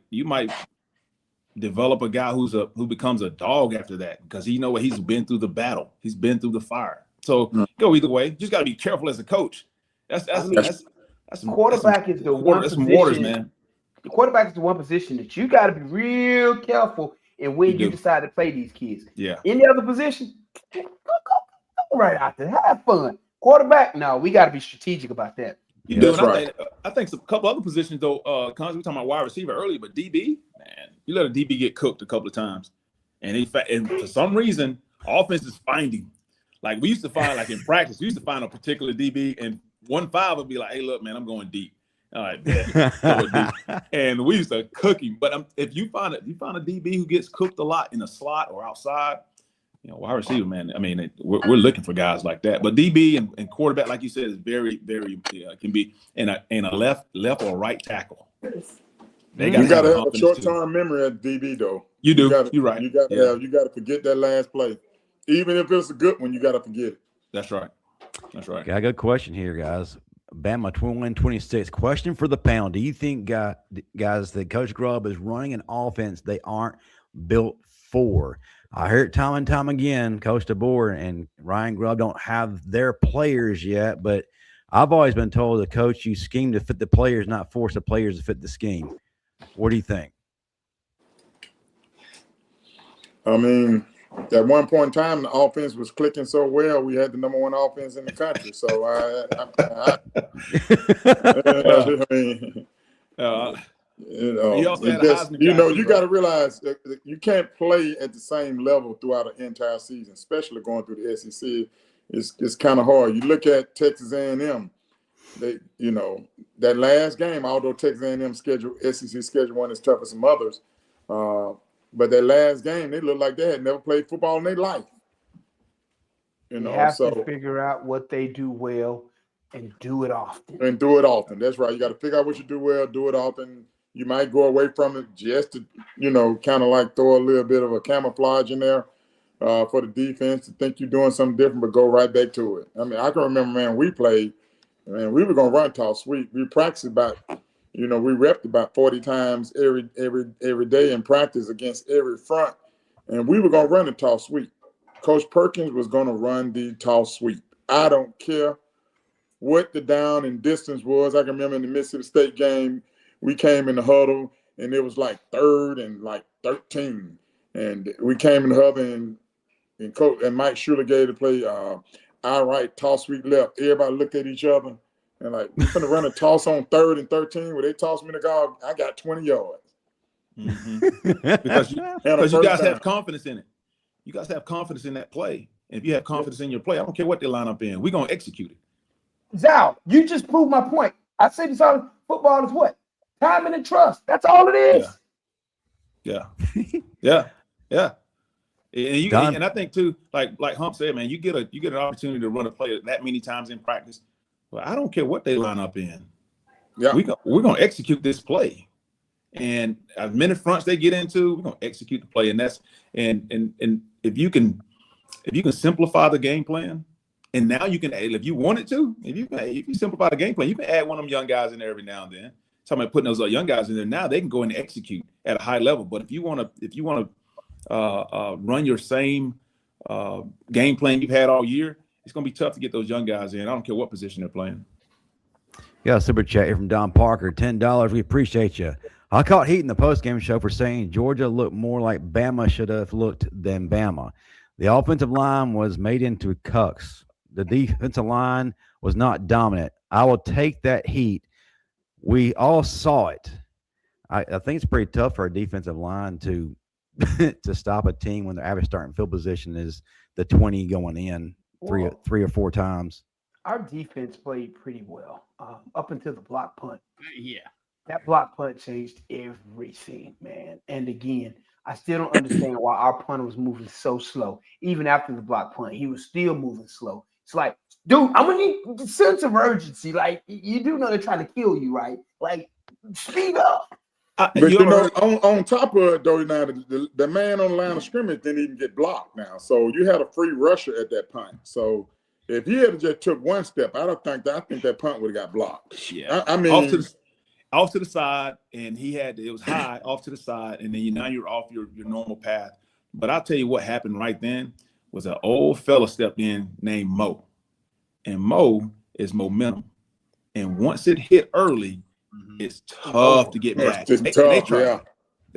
develop a guy who becomes a dog after that because he's been through the battle, he's been through the fire. So go either way. You just got to be careful as a coach. That's quarterback is the one position, waters, man. The quarterback is the one position that you got to be real careful in when you decide to play these kids. Yeah. Any other position, go right out there, have fun. Quarterback, no, we got to be strategic about that. You do. Right. I think a couple other positions though. We talking about wide receiver earlier, but DB, man, you let a DB get cooked a couple of times, and for some reason, offense is finding. Like we used to find, like in practice, we used to find a particular DB, and 1-5 would be like, "Hey, look, man, I'm going deep." All right, deep. And we used to cook him. But if you find a DB who gets cooked a lot in a slot or outside, wide receiver, man. I mean, we're looking for guys like that. But DB and quarterback, like you said, is very, very can be in a left or right tackle. You got to have a short-term memory at DB, though. You do. You're right. You got to forget that last play, even if it's a good one. You got to forget it. That's right. Got a good question here, guys. Bama 21-26. Question for the panel: do you think, guys, that Coach Grubb is running an offense they aren't built for? I hear it time and time again, Coach DeBoer and Ryan Grubb don't have their players yet, but I've always been told the coach, you scheme to fit the players, not force the players to fit the scheme. What do you think? I mean, at one point in time, the offense was clicking so well, we had the number one offense in the country. So, He also had a just, Heisman you guy know, too, you got to realize that you can't play at the same level throughout an entire season, especially going through the SEC. It's kind of hard. You look at Texas A&M. They, you know, that last game, although Texas A&M schedule, SEC schedule wasn't as tough as some others, but that last game, they looked like they had never played football in their life. You know, have so to figure out what they do well and do it often. and do it often. That's right. You got to figure out what you do well, do it often. You might go away from it just to, you know, kind of like throw a little bit of a camouflage in there for the defense to think you're doing something different, but go right back to it. I mean, I can remember, man, we played, man, we were going to run toss. We practiced about, you know, we repped about 40 times every day in practice against every front, and we were going to run the toss sweep. Coach Perkins was going to run the toss sweep. I don't care what the down and distance was. I can remember in the Mississippi State game, we came in the huddle, and it was like 3rd and like 13. And we came in the huddle, and Coach and Mike Schuler gave the play, our right, toss sweep left. Everybody looked at each other, and like, we're going to run a toss on 3rd and 13 where they tossed me the guard. I got 20 yards. Mm-hmm. because you guys have confidence in it. You guys have confidence in that play. And if you have confidence in your play, I don't care what they line up in. We're going to execute it. Zow, you just proved my point. I say this all, football is what? Time and trust. That's all it is. Yeah. And I think too, like Hump said, man, you get an opportunity to run a play that many times in practice. Well, I don't care what they line up in. Yeah, we're gonna execute this play, and as many fronts they get into, we're gonna execute the play, and that's and if you can simplify the game plan, and now you can, if you wanted to, if you simplify the game plan, you can add one of them young guys in there every now and then. Talking about putting those young guys in there, now they can go and execute at a high level. But if you want to run your same game plan you've had all year, it's going to be tough to get those young guys in. I don't care what position they're playing. Yeah, super chat here from Don Parker, $10. We appreciate you. I caught heat in the postgame show for saying Georgia looked more like Bama should have looked than Bama. The offensive line was made into cucks. The defensive line was not dominant. I will take that heat. We all saw it. I think it's pretty tough for a defensive line to stop a team when their average starting field position is the 20 going in three or four times. Our defense played pretty well up until the block punt. Yeah. That block punt changed everything, man. And again, I still don't understand why our punter was moving so slow. Even after the block punt, he was still moving slow. It's like, dude, I'm going to need a sense of urgency. Like, you do know they're trying to kill you, right? Like, speed up. But you know, on top of it, though, now the man on the line of scrimmage didn't even get blocked now. So you had a free rusher at that punt. So if he had just took one step, I think that punt would have got blocked. Yeah. I mean, off to the side, and it was high off to the side, and then now you're off your normal path. But I'll tell you what happened right then was an old fella stepped in named Mo. And Mo is momentum. And once it hit early, it's tough to get back. They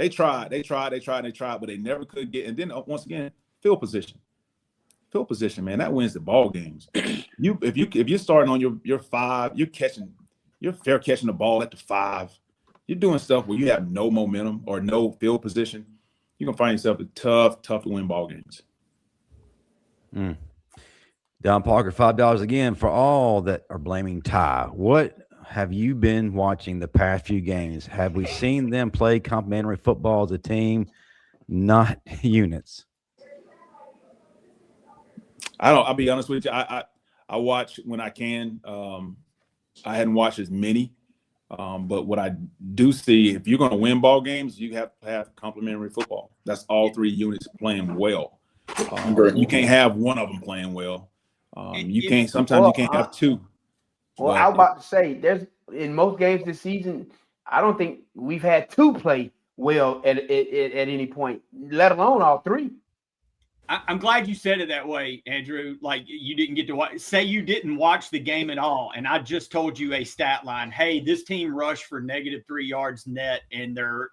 tried, but they never could get. And then once again, field position. Field position, man, that wins the ball games. If you're starting on your 5, you're fair catching the ball at the 5. You're doing stuff where you have no momentum or no field position. You're gonna find yourself tough to win ball games. Don Parker, $5 again for all that are blaming Ty. What have you been watching the past few games? Have we seen them play complementary football as a team, not units? I'll be honest with you. I watch when I can. I hadn't watched as many, but what I do see, if you're going to win ball games, you have to have complementary football. That's all 3 units playing well. You can't have one of them playing well. You can't have 2. Well, I was about to say, there's in most games this season, I don't think we've had 2 play well at any point, let alone all 3. I'm glad you said it that way, Andrew. Like you didn't get to watch. Say you didn't watch the game at all, and I just told you a stat line. Hey, this team rushed for -3 yards net, and their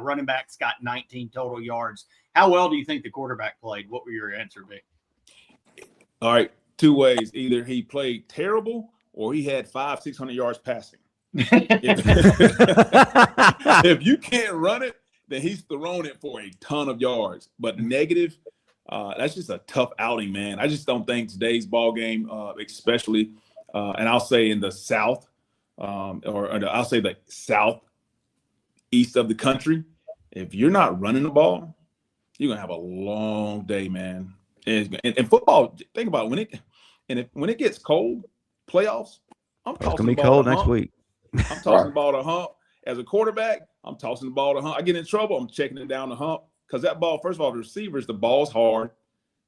running backs got 19 total yards. How well do you think the quarterback played? What would your answer be? All right, 2 ways. Either he played terrible or he had 500-600 yards passing. If you can't run it, then he's thrown it for a ton of yards. But negative, that's just a tough outing, man. I just don't think today's ball game, especially, and I'll say in the South, I'll say the southeast of the country, if you're not running the ball, you're gonna have a long day, man. And football, think about it, when it gets cold, playoffs, I'm It's tossing gonna be the ball cold to next hump. week. I'm tossing the ball to hump. As a quarterback, I'm tossing the ball to hump. I get in trouble, I'm checking it down the hump. Because that ball, first of all, the receivers, the ball's hard.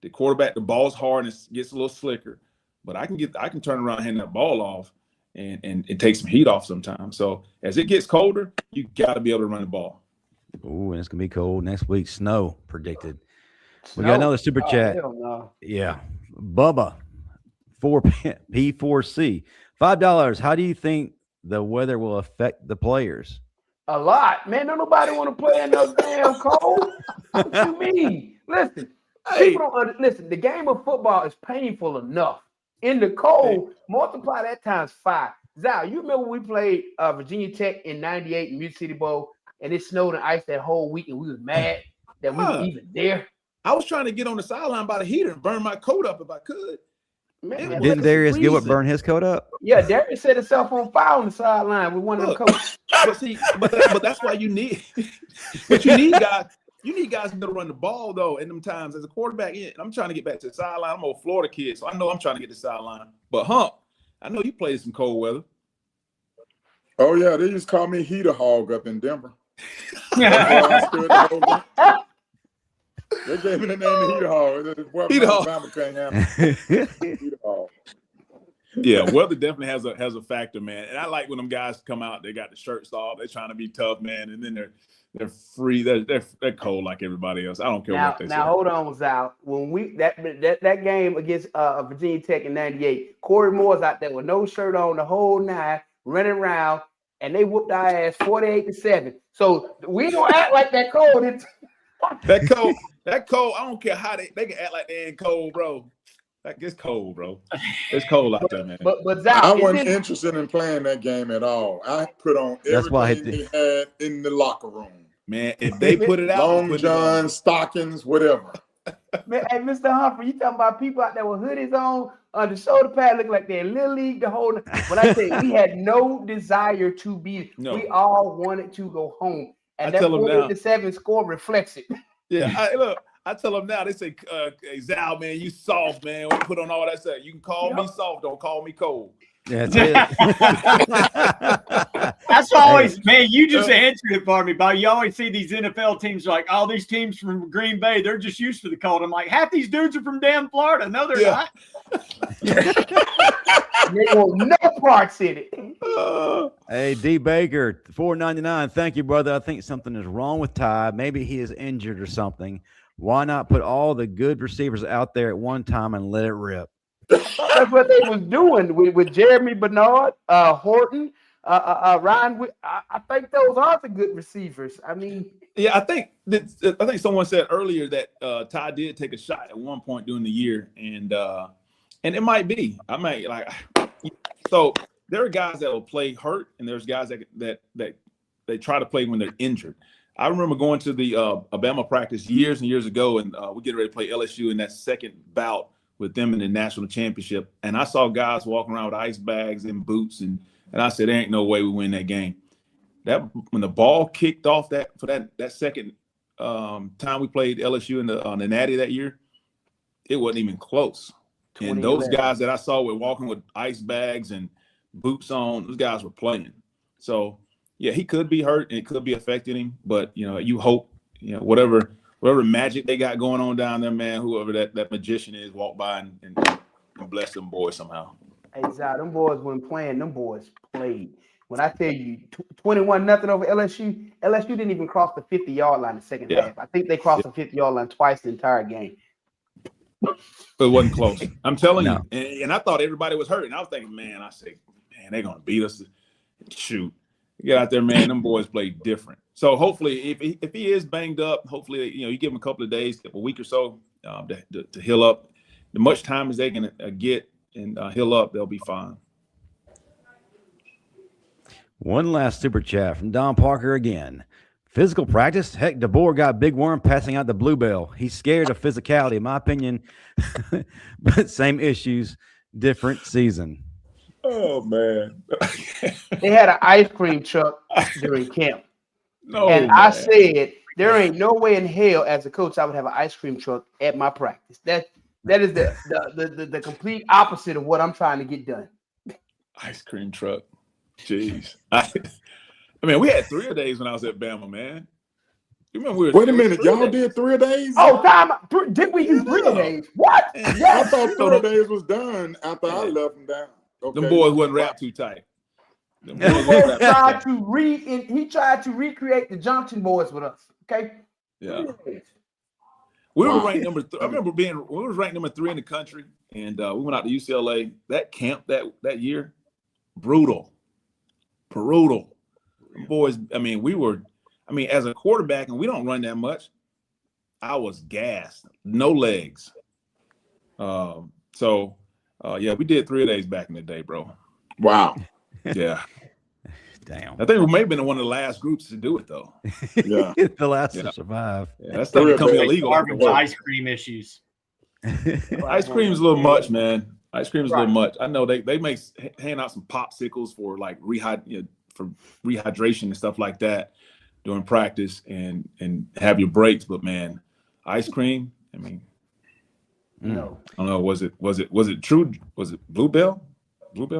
The quarterback, the ball's hard and it gets a little slicker. But I can turn around and hand that ball off and it takes some heat off sometimes. So as it gets colder, you got to be able to run the ball. Ooh, and it's gonna be cold next week. Snow predicted. We Snow? got another super chat. Hell no. Yeah, Bubba, P4C, $5. How do you think the weather will affect the players? A lot, man. Don't nobody want to play in no damn cold. What you mean? Listen, people don't listen. The game of football is painful enough. In the cold, multiply that times 5. Zow, you remember we played Virginia Tech in '98 in Music City Bowl, and it snowed and ice that whole week, and we was mad that we were even there. I was trying to get on the sideline by the heater and burn my coat up if I could. Man, Didn't Darius Gilbert burn his coat up? Yeah, Darius set himself on fire on the sideline with one of them coats. But see, but that's why you need. But you need guys. You need guys to run the ball though. In them times as a quarterback, I'm trying to get back to the sideline. I'm a Florida kid, so I know I'm trying to get to the sideline. But Hump, I know you played some cold weather. Oh yeah, they used to call me Heater Hog up in Denver. They gave me the name Heater Hog. Heater Hog. Alabama can't handle Heater Hog. Yeah, weather definitely has a factor, man. And I like when them guys come out, they got the shirts off, they're trying to be tough, man, and then they're free, they're cold like everybody else. I don't care what they say. Now hold on, Zal. When we that game against Virginia Tech in '98, Corey Moore's out there with no shirt on the whole night, running around, and they whooped our ass 48-7. So we don't act like that cold. That cold. I don't care how they can act like they ain't cold, bro. Like it's cold, bro. It's cold out there, man. But Zal, I wasn't interested in playing that game at all. I put on everything they had in the locker room. Man, if they put it out, Long johns, stockings, whatever. Man, hey, Mr. Humphrey, you talking about people out there with hoodies on, the shoulder pad looking like they're in Little League, the whole. When I say we had no desire to be, we all wanted to go home, and that 48-7 score reflects it. Yeah, I tell them now. They say, "Hey, Zow, man, you soft, man. When you put on all that stuff, you can call me soft. Don't call me cold." Yeah, that's it. That's always, man, you just answered it for me, Bobby. You always see these NFL teams like, all these teams from Green Bay, they're just used to the cold. I'm like, half these dudes are from damn Florida. No, they're not. They want no parts in it. Hey, D. Baker, $4.99. Thank you, brother. I think something is wrong with Ty. Maybe he is injured or something. Why not put all the good receivers out there at one time and let it rip? That's what they was doing with Jeremy Bernard, Horton, Ryan. I think those are the good receivers. I mean, yeah, I think someone said earlier that Ty did take a shot at one point during the year, and it might be. I might like. So there are guys that will play hurt, and there's guys that they try to play when they're injured. I remember going to the Bama practice years and years ago, and we get ready to play LSU in that second bout with them in the national championship. And I saw guys walking around with ice bags and boots. And I said, there ain't no way we win that game. That when the ball kicked off that second time we played LSU on the Natty that year, it wasn't even close. And those guys that I saw were walking with ice bags and boots on, those guys were playing. So, yeah, he could be hurt and it could be affecting him. But, you hope, whatever magic they got going on down there, man, whoever that magician is, walk by and bless them boys somehow. Hey, Zah, them boys weren't playing. Them boys played. When I tell you 21-0 over LSU, LSU didn't even cross the 50-yard line in the second half. I think they crossed the 50-yard line twice the entire game. It wasn't close. I'm telling you. And I thought everybody was hurt. And I was thinking, man, they're going to beat us. Shoot. Get out there, man. Them boys play different. So hopefully, if he is banged up, hopefully, you give him a couple of days, a week or so to heal up. As much time as they can get and heal up, they'll be fine. One last super chat from Don Parker again. Physical practice? Heck, DeBoer got big worm passing out the bluebell. He's scared of physicality, in my opinion. But same issues, different season. Oh man. They had an ice cream truck during camp. No, and man. I said, there ain't no way in hell as a coach I would have an ice cream truck at my practice. That is the complete opposite of what I'm trying to get done. Ice cream truck. Jeez. I mean, we had 3 days when I was at Bama, man. You remember we were Wait a minute, y'all did 3 days? Oh, time. Did we do 3 days? What? I thought 3 days was done after I left them down. Okay. Them boys wasn't wrapped too tight. He tried to recreate the Junction Boys with us. Okay. Yeah. We were ranked number. I remember we were ranked number 3 in the country, and we went out to UCLA. That camp that year, brutal. Boys, I mean, as a quarterback, and we don't run that much, I was gassed, no legs. Yeah, we did 3 days back in the day, bro. Wow. Yeah. Damn. I think we may have been one of the last groups to do it, though. Yeah. The last to survive. Yeah, that's starting to become illegal. Marvin's ice cream issues. Ice cream is a little much, man. Ice cream is a little much. I know they may hand out some popsicles for like for rehydration and stuff like that during practice and have your breaks, but man, ice cream. I mean, no. I don't know. Was it true? Was it Bluebell? Maybe.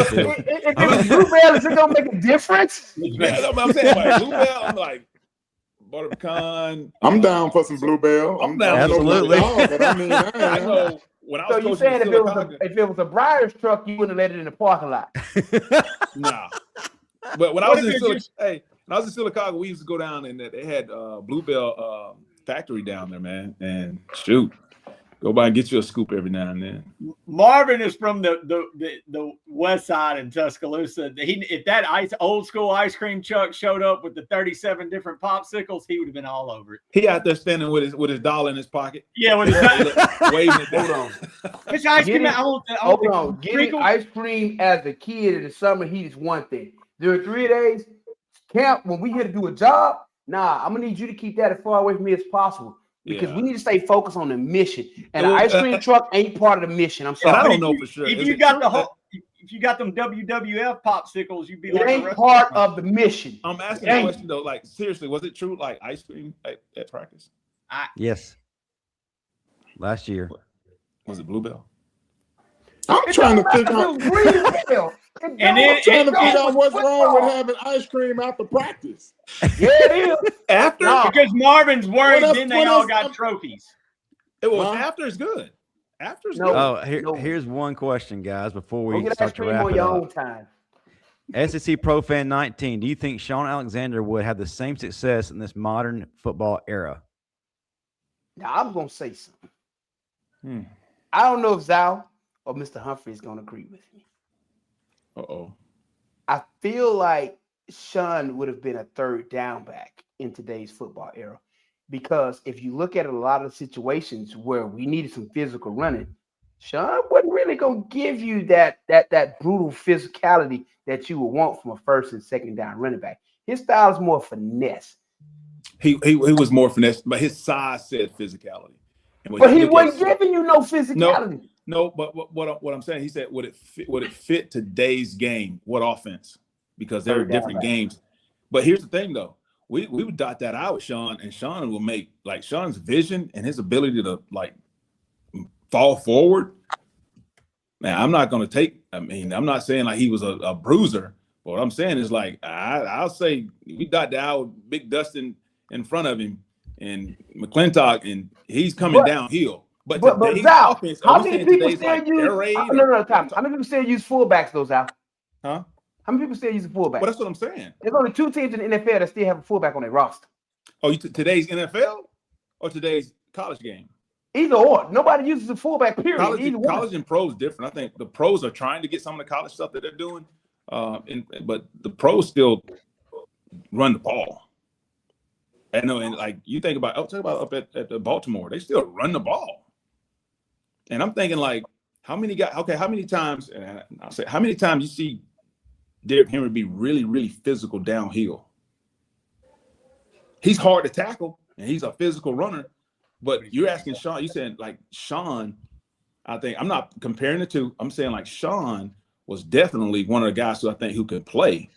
If it was Bluebell, is it gonna make a difference? Yeah, I'm saying like Bluebell. I'm like butter pecan. I'm down for some Bluebell. I'm down. Absolutely. I know. When I was you saying if it was a Briar's truck, you wouldn't have let it in the parking lot? Nah. But when I was in Silicaca, we used to go down and they had Bluebell factory down there, man. And shoot, go by and get you a scoop every now and then. Marvin is from the west side in Tuscaloosa. If that old school ice cream truck showed up with the 37 different popsicles, he would have been all over it. He out there standing with his dollar in his pocket. Yeah, with his waving it. Hold on. Which ice cream? Hold on. Getting ice cream as a kid in the summer heat is one thing. During 3 days, camp, when we here to do a job, I'm gonna need you to keep that as far away from me as possible. Because we need to stay focused on the mission, and the ice cream truck ain't part of the mission. I'm sorry. I don't know for sure. If you got them WWF popsicles, you'd be. It ain't part of the mission. I'm asking a question though. Like seriously, was it true? Like ice cream at practice? Yes. Last year. Was it Bluebell? I'm trying to figure out. And then trying to figure out what's wrong with having ice cream after practice. Yeah, it is. After? Because Marvin's worried, then they all got trophies. It was after is good. After is good. Oh, here's one question, guys, before we start to wrap on it your up. own time. SEC Pro Fan 19, do you think Sean Alexander would have the same success in this modern football era? Now, I'm going to say something. I don't know if Zow or Mr. Humphrey is going to agree with me. Uh-oh. I feel like Sean would have been a third down back in today's football era, because if you look at a lot of situations where we needed some physical running, Sean wasn't really going to give you that brutal physicality that you would want from a first and second down running back. His style is more finesse. He was more finesse, but his size said physicality. But he wasn't giving you no physicality. No, but what I'm saying, he said, would it fit today's game? What offense? Because there are different games. But here's the thing, though. We would dot that out with Sean, and Sean will make, like, Sean's vision and his ability to, like, fall forward. Now, I'm not going to take – I'm not saying, like, he was a bruiser. But what I'm saying is, like, I'll say we dot that out with Big Dustin in front of him and McClintock, and he's coming downhill. But Zow, offense, how many people still use? How many people still use fullbacks, though, Zow? Huh? How many people still use a fullback? Well, that's what I'm saying. There's only 2 teams in the NFL that still have a fullback on their roster. Oh, today's NFL or today's college game? Either or. Nobody uses a fullback, period. College and pros different. I think the pros are trying to get some of the college stuff that they're doing, but the pros still run the ball. I know, and like you think about, talk about up at the Baltimore, they still run the ball. And I'm thinking, like, how many times, and I'll say, how many times you see Derrick Henry be really, really physical downhill. He's hard to tackle, and he's a physical runner. But you're asking Sean, you saying like Sean, I think I'm not comparing the two. I'm saying like Sean was definitely one of the guys who I think who could play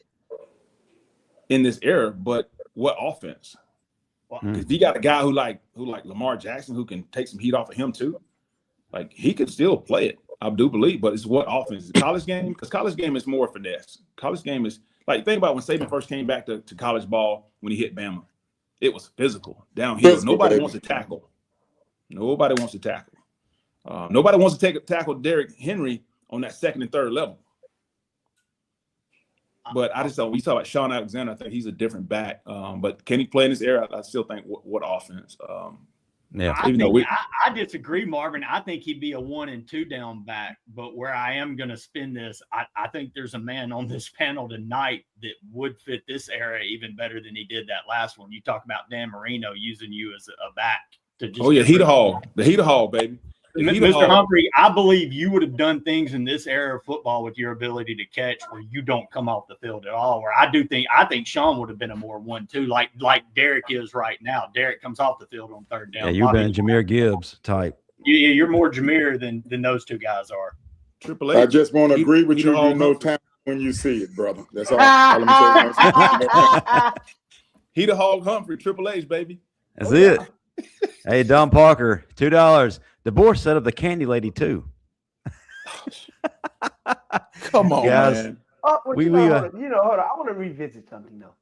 in this era, but what offense? Because you got a guy who like Lamar Jackson who can take some heat off of him too. Like he could still play it, I do believe, but it's what offense? The college game? Because college game is more finesse. College game is like think about when Saban first came back to college ball when he hit Bama. It was physical, downhill. Nobody wants to tackle. Nobody wants to tackle. Nobody wants to tackle Derrick Henry on that second and third level. But I just don't. We talk about Sean Alexander. I think he's a different back. But can he play in this era? I still think what offense? I disagree, Marvin. I think he'd be a 1 and 2 down back. But where I am going to spin this, I think there's a man on this panel tonight that would fit this era even better than he did that last one. You talk about Dan Marino using you as a back to just. Oh yeah, heater hog, the heater hog, baby. Mr. Humphrey, I believe you would have done things in this era of football with your ability to catch where you don't come off the field at all. Where I think Sean would have been a more 1-2 like Derek is right now. Derek comes off the field on third down. Yeah, you've been Jahmyr Gibbs type. You're more Jahmyr than those two guys are. Triple H. I just want to agree with you. You know time when you see it, brother. That's all. Let me tell you. Heater hog Humphrey, Triple H, baby. That's it. Hey, Don Parker, $2. DeBoer set up the candy lady too. Come on, guys, man. Hold on. I want to revisit something though.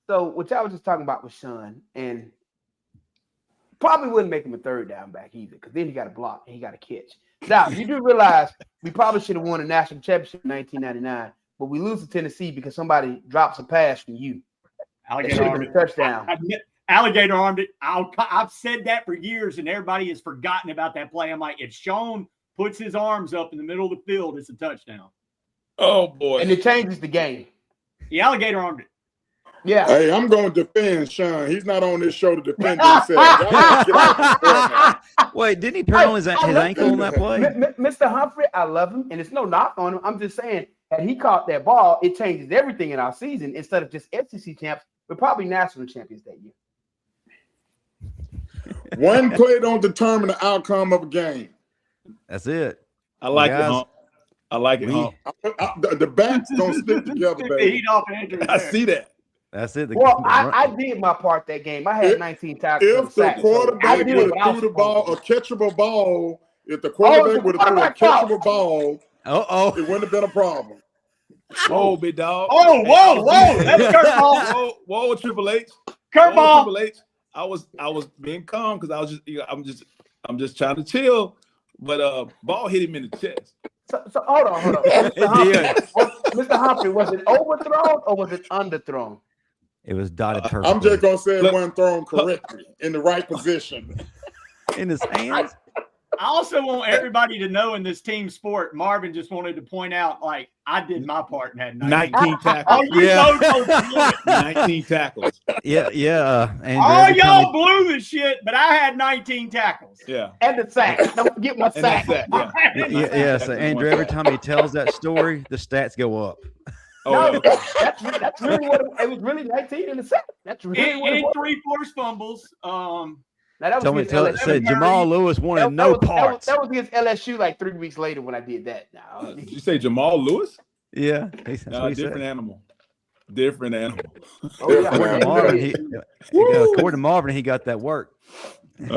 So what y'all was just talking about with Sean, and probably wouldn't make him a third down back either, because then he got to block and he got to catch. Now you do realize we probably should have won a national championship in 1999, but we lose to Tennessee because somebody drops a pass from you. It should have been a touchdown. Alligator armed it. I've said that for years, and everybody has forgotten about that play. I'm like, if Sean puts his arms up in the middle of the field, it's a touchdown. Oh, boy. And it changes the game. The alligator armed it. Yeah. Hey, I'm going to defend Sean. He's not on this show to defend himself. Wait, didn't he turn on his ankle on that play? Mr. Humphrey, I love him, and it's no knock on him. I'm just saying, had he caught that ball, it changes everything in our season. Instead of just SEC champs, we're probably national champions that year. One play don't determine the outcome of a game. That's it. I like it, Hump. I like it, Hump. The backs don't stick together, baby. I see that. That's it. Well, I did my part that game. I had 19 tackles. If the quarterback would have threw the ball, a catchable ball, if the quarterback would have threw a catchable ball, it wouldn't have been a problem. Oh, big dog. Oh, whoa. That's curveball. Whoa, Triple H. Curveball. Triple H. I was being calm because I was I'm just trying to chill, but ball hit him in the chest. So hold on. Mr. Humphrey, was it overthrown or was it underthrown? It was dotted perfectly. I'm just gonna say it wasn't thrown correctly in the right position. In his hands. I also want everybody to know in this team sport, Marvin just wanted to point out, like, I did my part and had 19 tackles. Oh, 19 tackles. Yeah. All y'all blew the shit, but I had 19 tackles. Yeah. And the sack. Don't forget my sack. Yeah. So Andrew, every time he tells that story, the stats go up. Oh, no, that's really what it was. Really 19 in the sack. That's really what it was. 3 forced fumbles. Now that was said Jamal Lewis wanted no parts. That was against LSU like 3 weeks later when I did that. Now, did you say Jamal Lewis? Yeah, different animal. Different animal. Oh, yeah. According to Marvin, he got that work. Him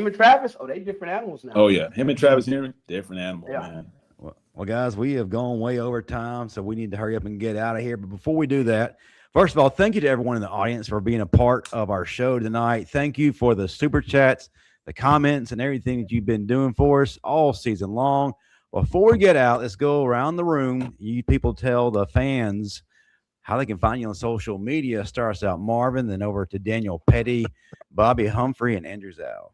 and Travis. Oh, they different animals now. Oh yeah, him and Travis Henry, different animal, man. Well, guys, we have gone way over time, so we need to hurry up and get out of here. But before we do that, first of all, thank you to everyone in the audience for being a part of our show tonight. Thank you for the super chats, the comments, and everything that you've been doing for us all season long. Before we get out, let's go around the room. You people tell the fans how they can find you on social media. Start us out, Marvin, then over to Daniel Pettey, Bobby Humphrey, and Andrew Zow.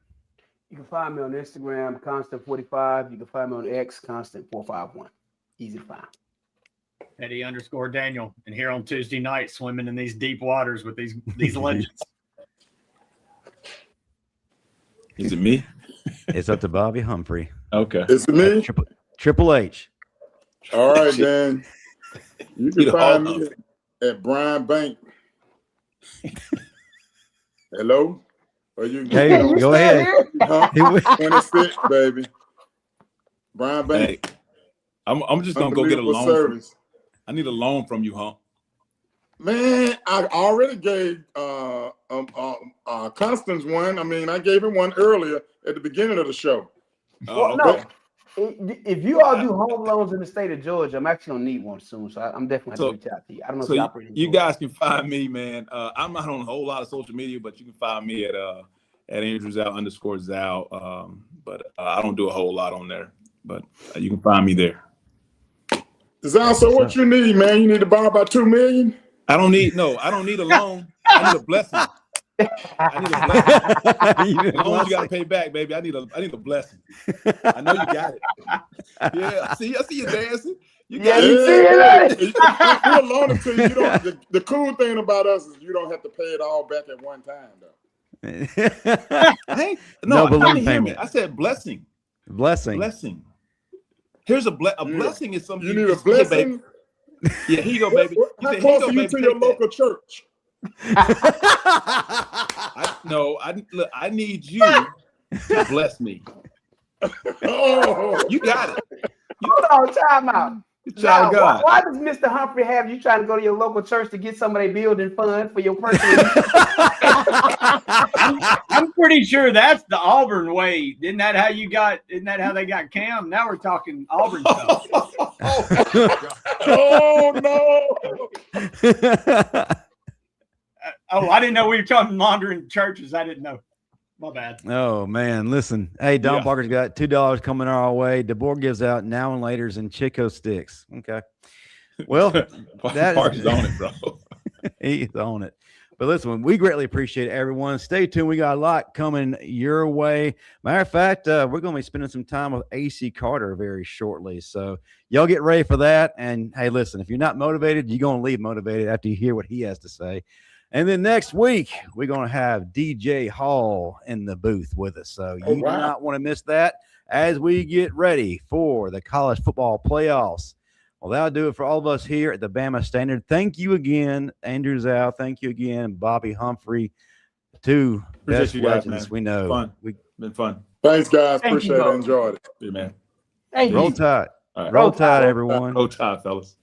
You can find me on Instagram, Constant45. You can find me on X, Constant451. Easy to find. Eddie_Daniel, and here on Tuesday night, swimming in these deep waters with these legends. Is it me? It's up to Bobby Humphrey. Okay. It's me? Triple H. All right, then. You can find me at Brian Bank. Hello? Or you can Hey, go ahead. 26, baby. Brian Bank. Hey, I'm just gonna go get a loan. Service. I need a loan from you, Hump. Man, I already gave Constance one. I mean, I gave him one earlier at the beginning of the show. Well, no. If you all do home loans in the state of Georgia, I'm actually gonna need one soon. So I'm definitely going to reach out to you. I don't know if you're operating. You guys can find me, man. I'm not on a whole lot of social media, but you can find me at Andrew Zow _Zow. But I don't do a whole lot on there. But you can find me there. Zow, so what you need, man? You need to borrow about $2 million? I don't need a loan. I need a blessing. I need a blessing. Loans you got to pay back, baby. I need a blessing. I know you got it. Yeah, I see you dancing. You got it. We'll loan it to you. The cool thing about us is you don't have to pay it all back at one time, though. No balloon payment. I said blessing. Blessing. Here's a blessing is something you need a blessing. Yeah, here you go, baby. How close are you to your local church? I need you to bless me. Oh, you got it. Hold on, time out. Now, why does Mr. Humphrey have you trying to go to your local church to get some of their building fund for your personal? I'm pretty sure that's the Auburn way. Isn't that how they got Cam? Now we're talking Auburn stuff. Oh no. I didn't know we were talking laundering churches. I didn't know. My bad. Oh man, listen. Hey, Don Parker's got $2 coming our way. DeBoer gives out now and laters and Chico sticks. Okay. Well, Parker's on it, bro. He's on it. But listen, we greatly appreciate everyone. Stay tuned. We got a lot coming your way. Matter of fact, we're going to be spending some time with AC Carter very shortly. So y'all get ready for that. And hey, listen, if you're not motivated, you're going to leave motivated after you hear what he has to say. And then next week, we're going to have DJ Hall in the booth with us. So you do not want to miss that as we get ready for the college football playoffs. Well, that'll do it for all of us here at the Bama Standard. Thank you again, Andrew Zow. Thank you again, Bobby Humphrey. Two best legends we know. Fun. Been fun. Thanks, guys. Appreciate it. Enjoyed it. Yeah, man. Roll Tide. Right. Roll Tide, everyone. Roll Tide, fellas.